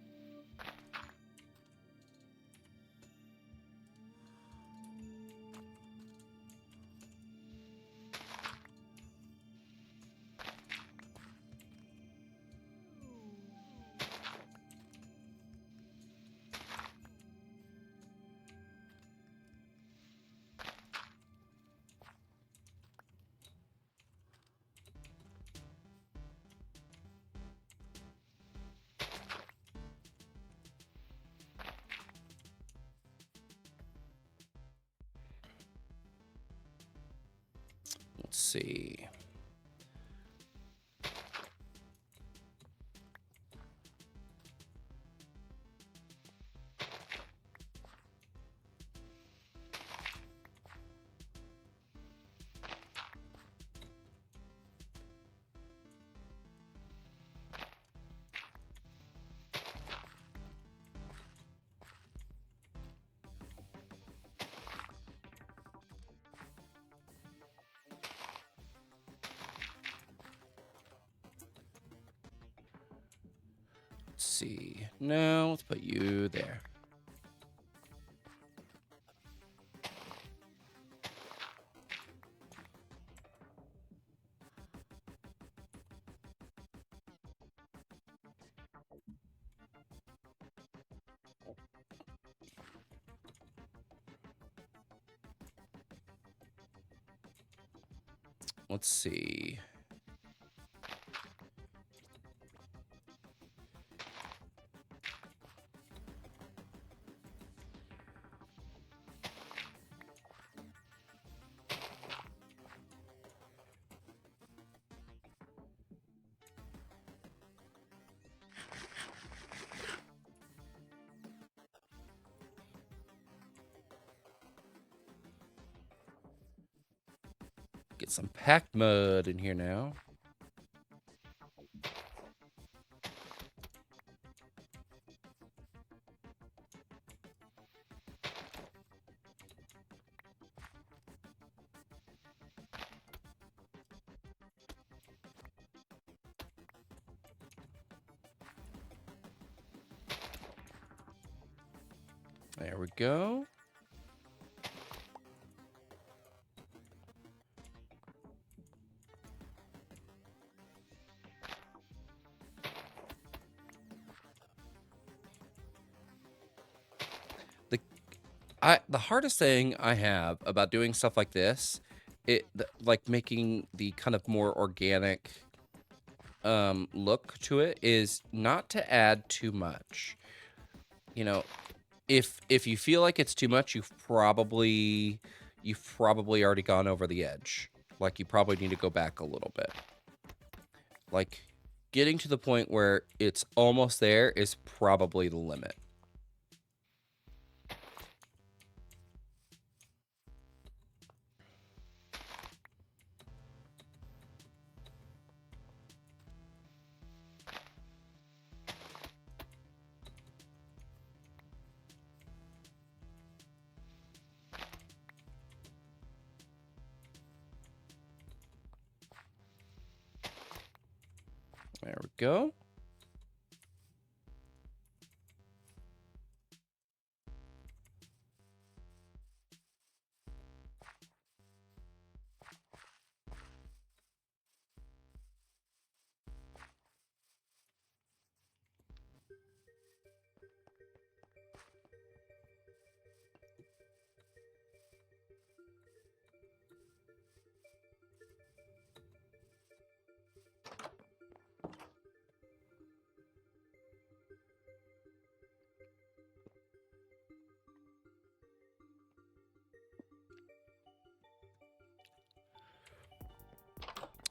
Speaker 1: Let's see. Let's see. Now let's put you there. Let's see. Get some packed mud in here now. There we go. The hardest thing I have about doing stuff like this, like making the kind of more organic look to it, is not to add too much. You know, if you feel like it's too much, you've probably already gone over the edge. Like, you probably need to go back a little bit. Like, getting to the point where it's almost there is probably the limit. There we go.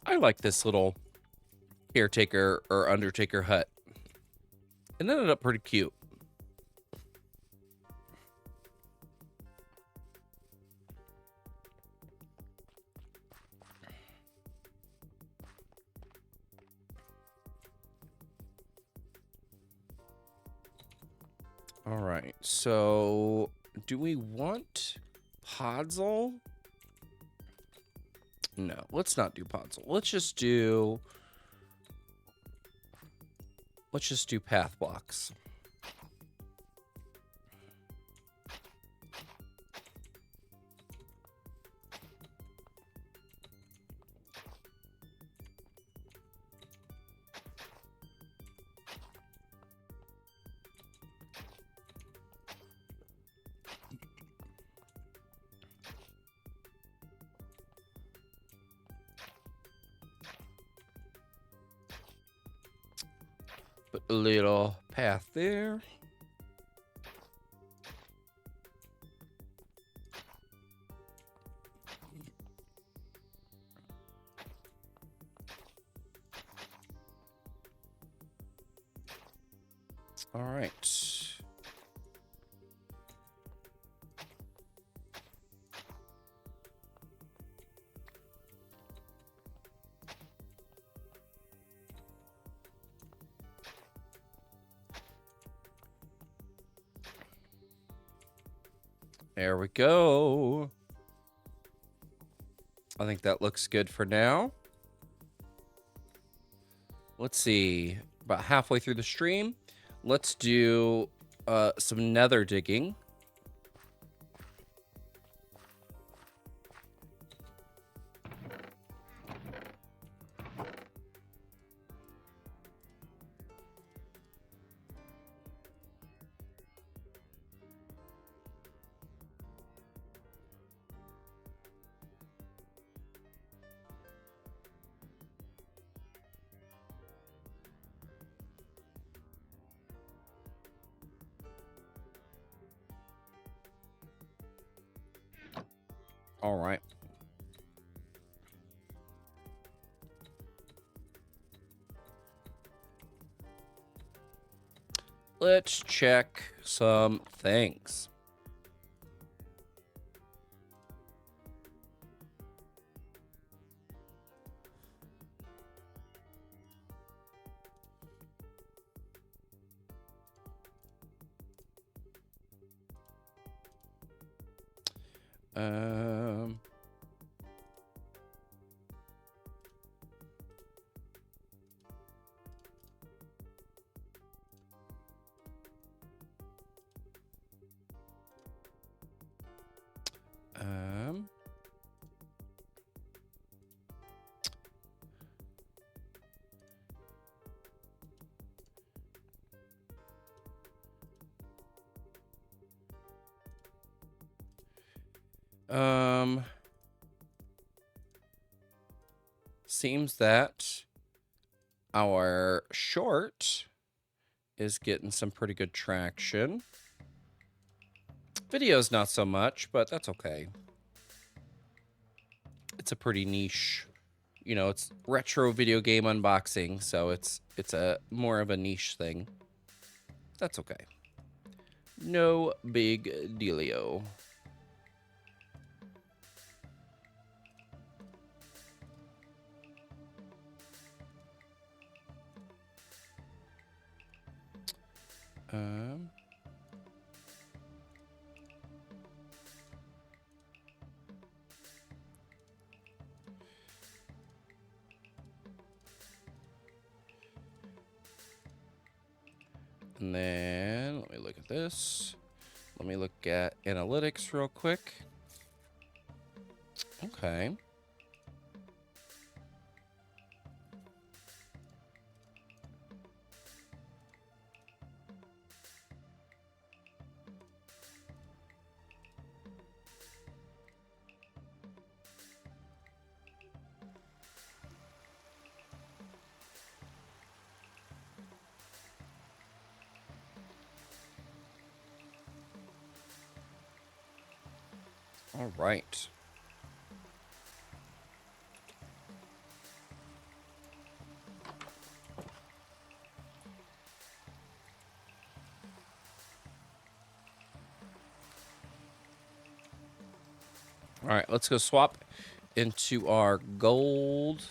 Speaker 1: I like this little caretaker or undertaker hut. It ended up pretty cute. All right, so do we want Podzol? No, let's not do Podzol. Let's just do path blocks. Put a little path there. All right. There we go. I think that looks good for now. Let's see. About halfway through the stream, let's do some nether digging. All right. Let's check some things. Um, um, Seems that our short is getting some pretty good traction. Video's not so much, but that's okay. It's a pretty niche, you know, it's retro video game unboxing, so it's a more of a niche thing. That's okay. No big dealio. And then let me look at this. Let me look at analytics real quick. Okay. All right. All right, let's go swap into our gold.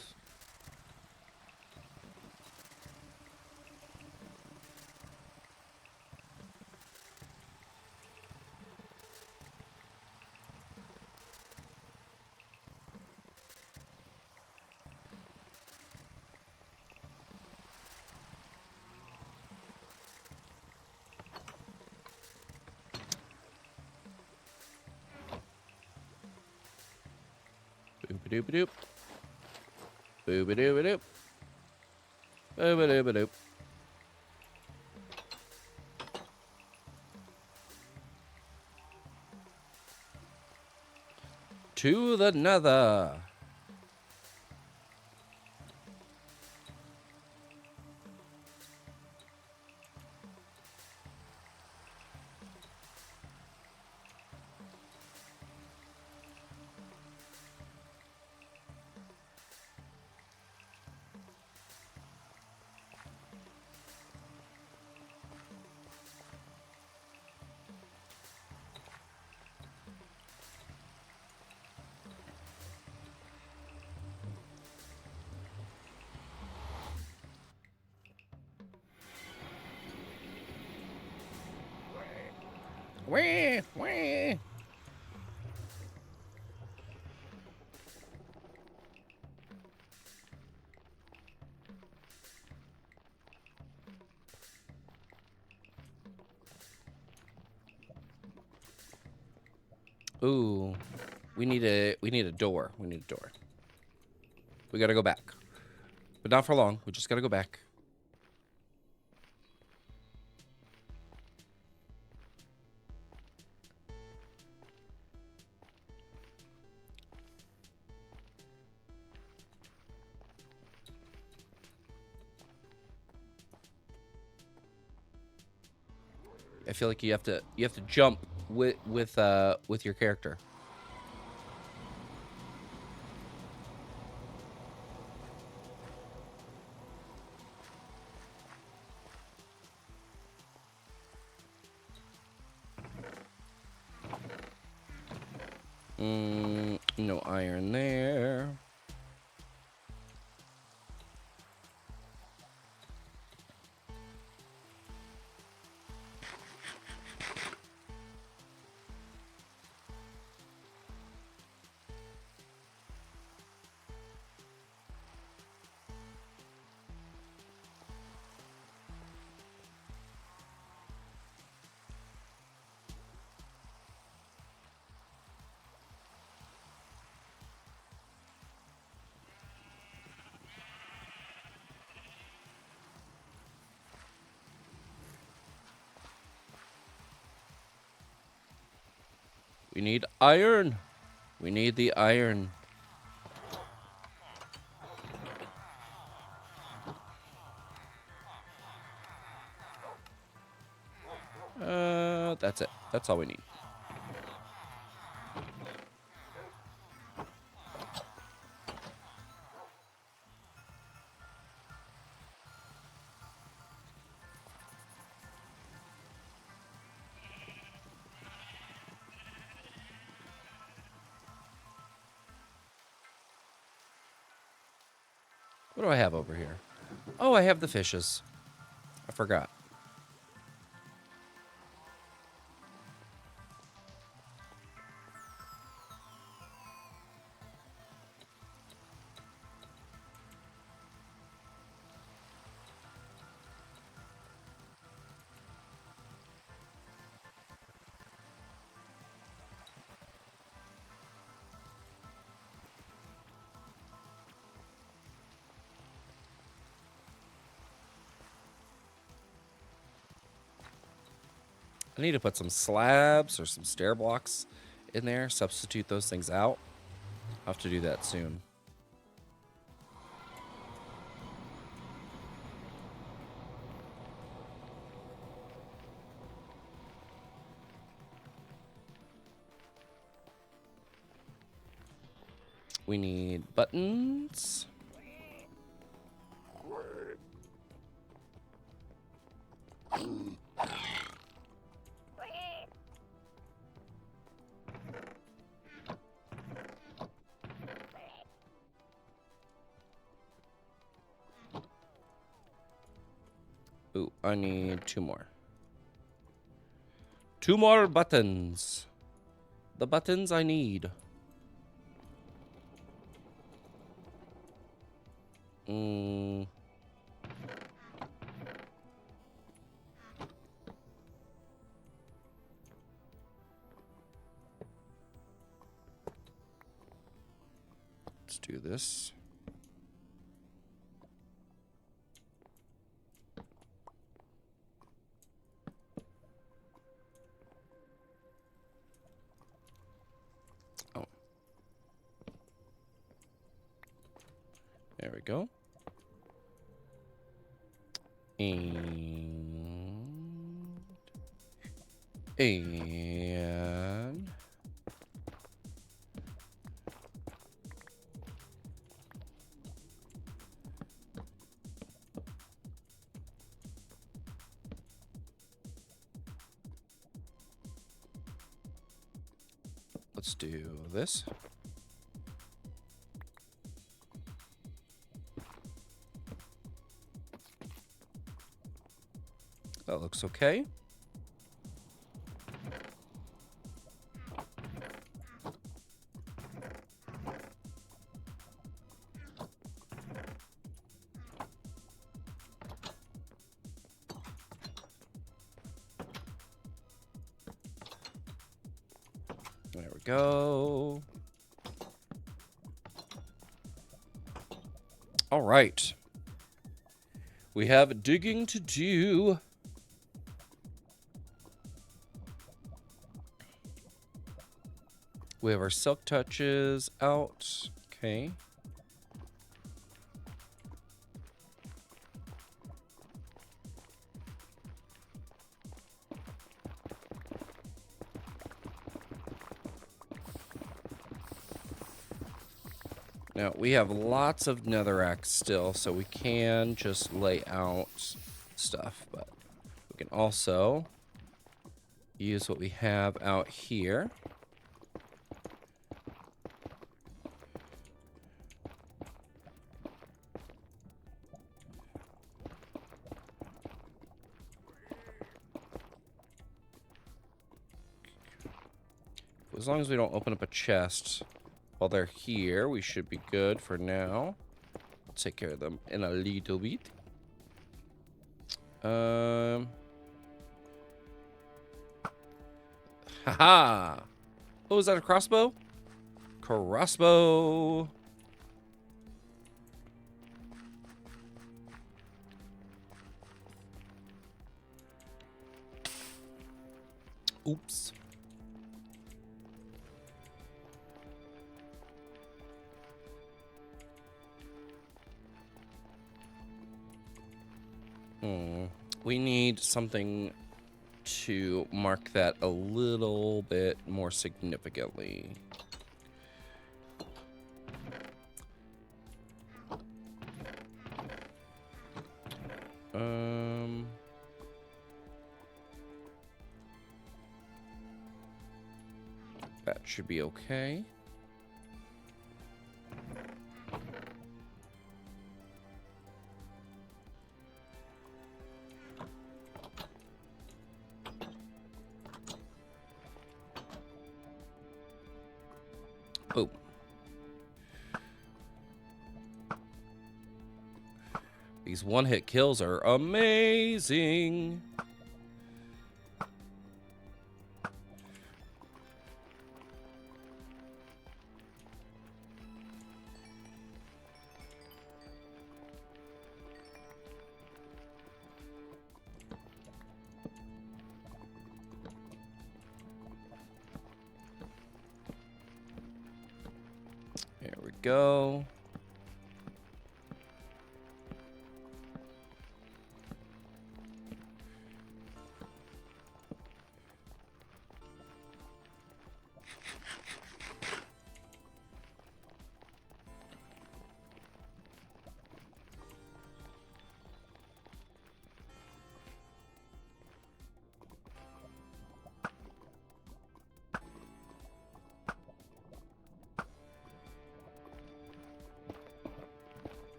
Speaker 1: Boop-a-doop-a-doop. Boop-a-doop-a-doop. Boop-a-doop-a-doop. To the nether. Wah, wah. Ooh, we need a door. We need a door. We gotta go back, but not for long. We just gotta go back. I feel like you have to jump with your character. No iron there. We need iron. We need the iron. That's it. That's all we need. What do I have over here? Oh, I have the fishes. I forgot. I need to put some slabs or some stair blocks in there, substitute those things out. I'll have to do that soon. We need buttons. Ooh, I need 2 more. 2 more buttons. The buttons I need. Let's do this. Oh. There we go. And let's do this. That looks okay. There we go. All right. We have digging to do. We have our silk touches out. Okay. Now, we have lots of netherrack still, so we can just lay out stuff, but we can also use what we have out here. As long as we don't open up a chest while they're here, we should be good for now. I'll take care of them in a little bit. Haha! Oh, is that a crossbow? Crossbow! Oops. We need something to mark that a little bit more significantly. That should be okay. Oh. These one-hit kills are amazing. There we go.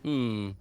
Speaker 1: Hmm.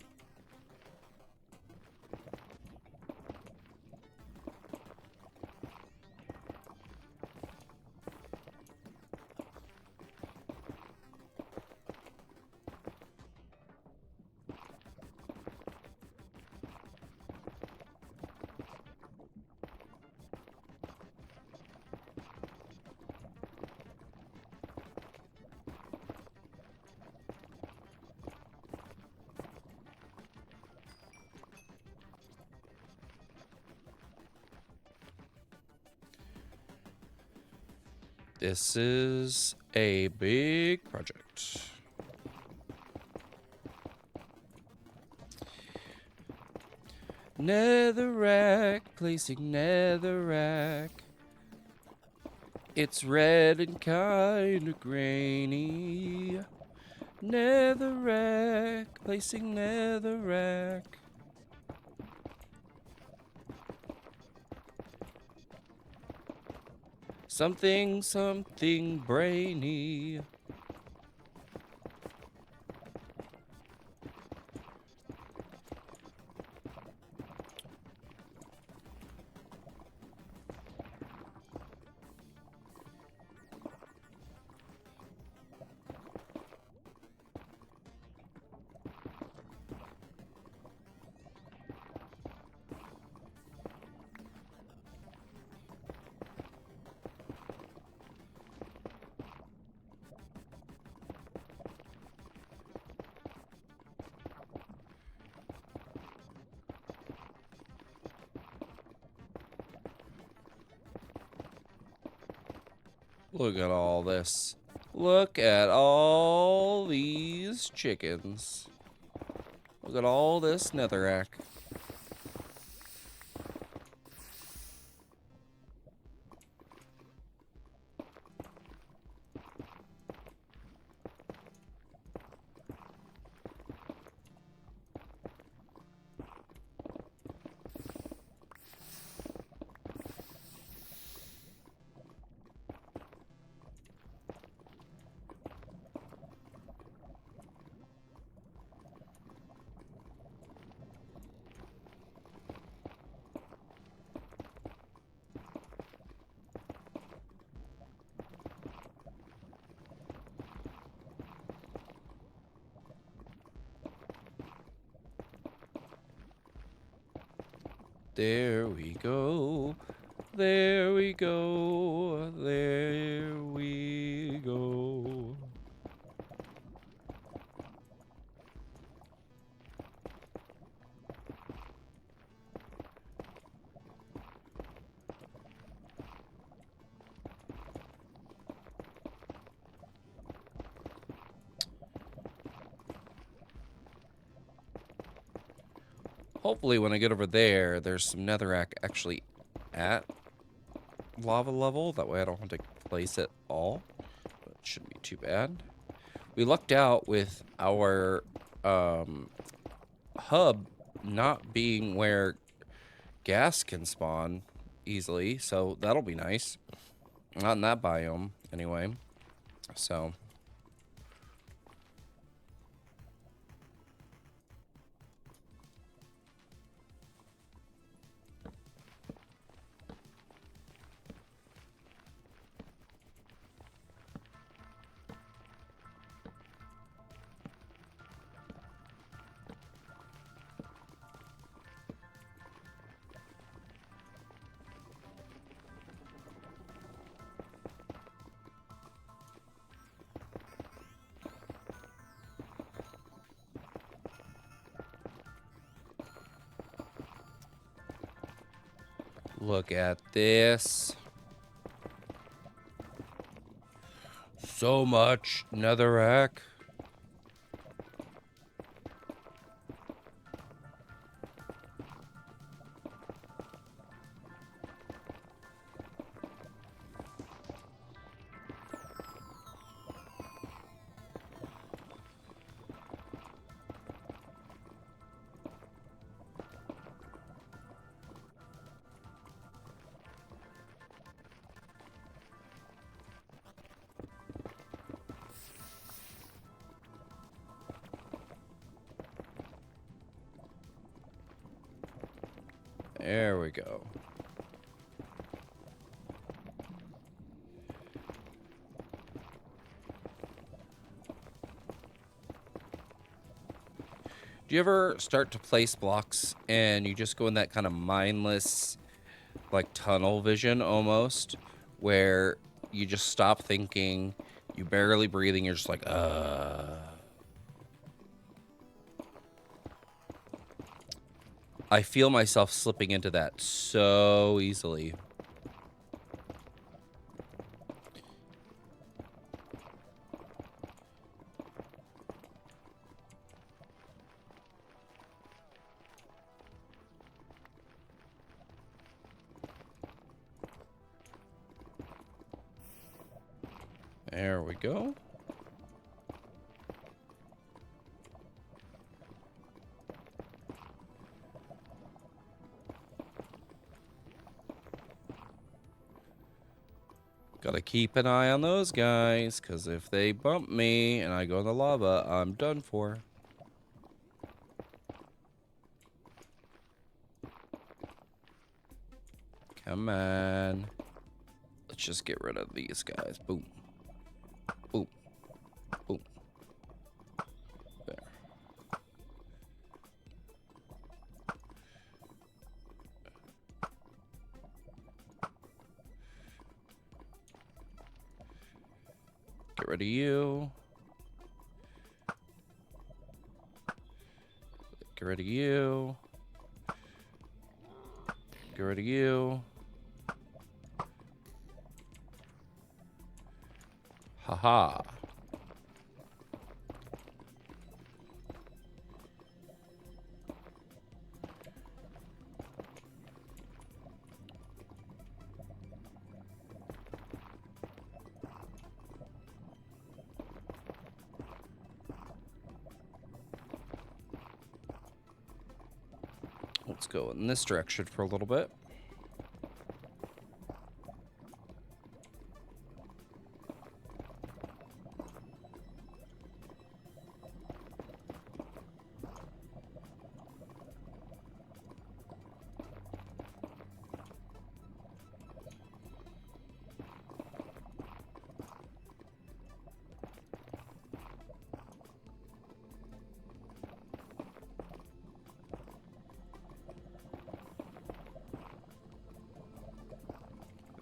Speaker 1: This is a big project. Netherrack, placing netherrack. It's red and kinda grainy. Netherrack, placing netherrack. Something, something brainy. Look at all this. Look at all these chickens. Look at all this netherrack. There we go. There we go. There we go. Hopefully when I get over there, there's some netherrack actually at lava level. That way I don't have to place it all. But it shouldn't be too bad. We lucked out with our hub not being where gas can spawn easily. So that'll be nice. Not in that biome, anyway. So... Look at this. So much netherrack. There we go. Do you ever start to place blocks and you just go in that kind of mindless, like tunnel vision almost, where you just stop thinking, you barely breathing, you're just like, I feel myself slipping into that so easily. There we go. Gotta keep an eye on those guys, because if they bump me and I go in the lava, I'm done for. Come on. Let's just get rid of these guys. Boom. Boom. Boom. There. Get rid of you. Get rid of you. Get rid of you. Haha. Let's go in this direction for a little bit.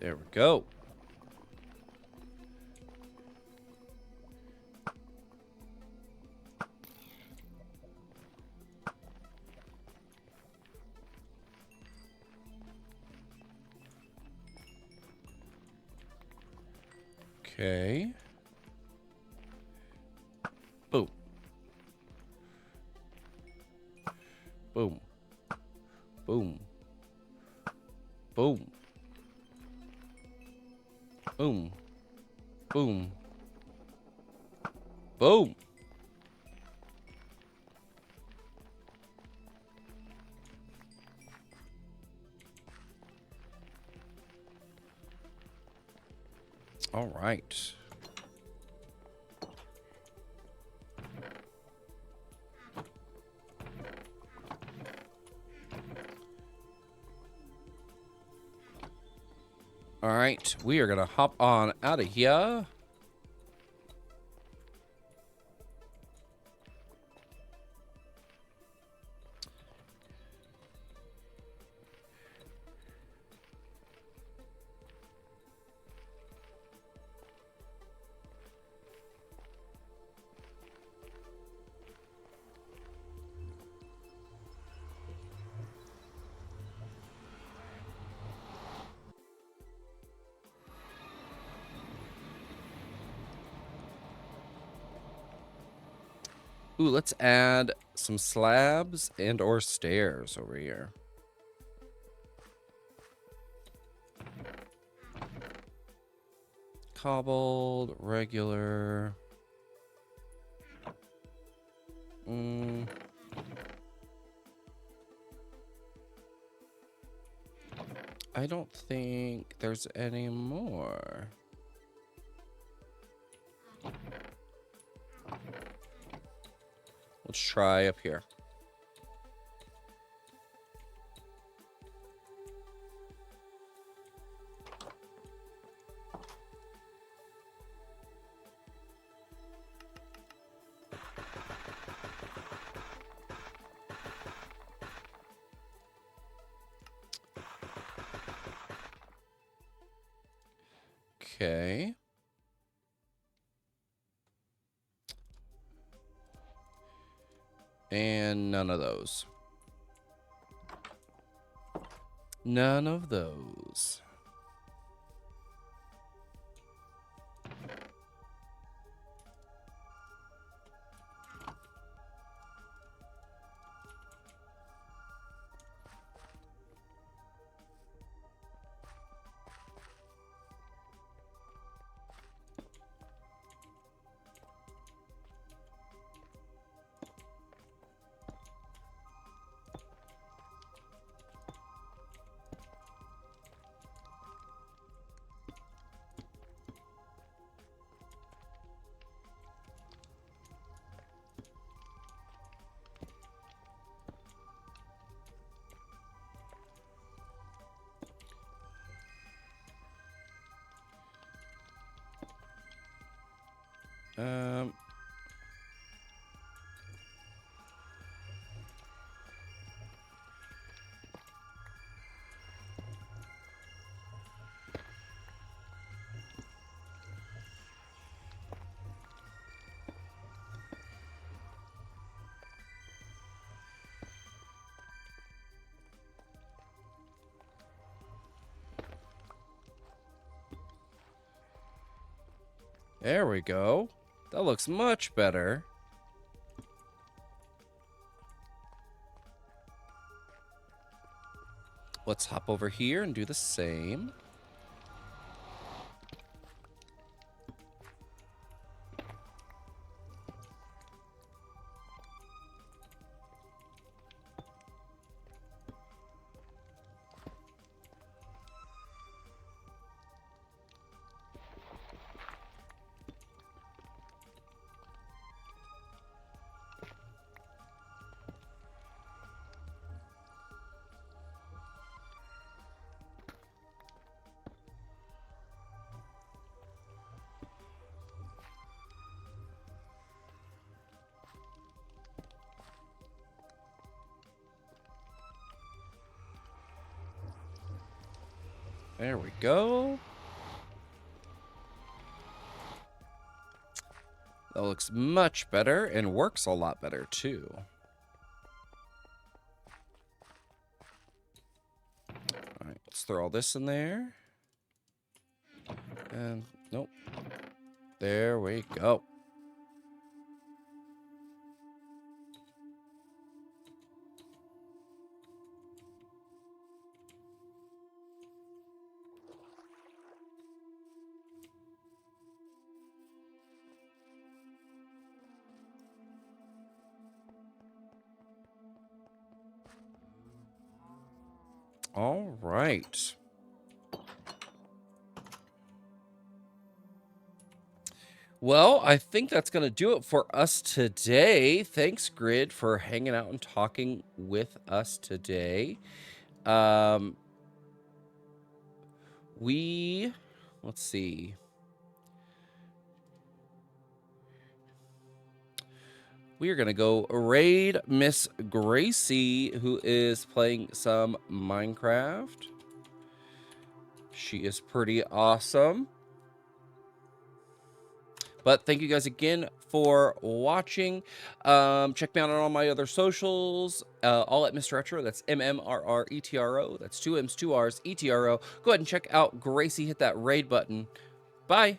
Speaker 1: There we go. Okay. Boom. Boom. Boom. Boom. Boom. Boom. Boom. All right. All right, we are gonna hop on out of here. Ooh, let's add some slabs and or stairs over here. Cobbled, regular. I don't think there's any more. Let's try up here. Okay. And none of those. None of those. There we go. That looks much better. Let's hop over here and do the same. There we go. That looks much better and works a lot better too. All right, let's throw all this in there. And nope. There we go. All right. Well, I think that's going to do it for us today. Thanks, Grid, for hanging out and talking with us today. Let's see. We are going to go raid Miss Gracie, who is playing some Minecraft. She is pretty awesome. But thank you guys again for watching. Check me out on all my other socials, all at mMrRetro. That's mMrRetro. That's 2 M's, 2 R's, ETRO. Go ahead and check out Gracie. Hit that raid button. Bye.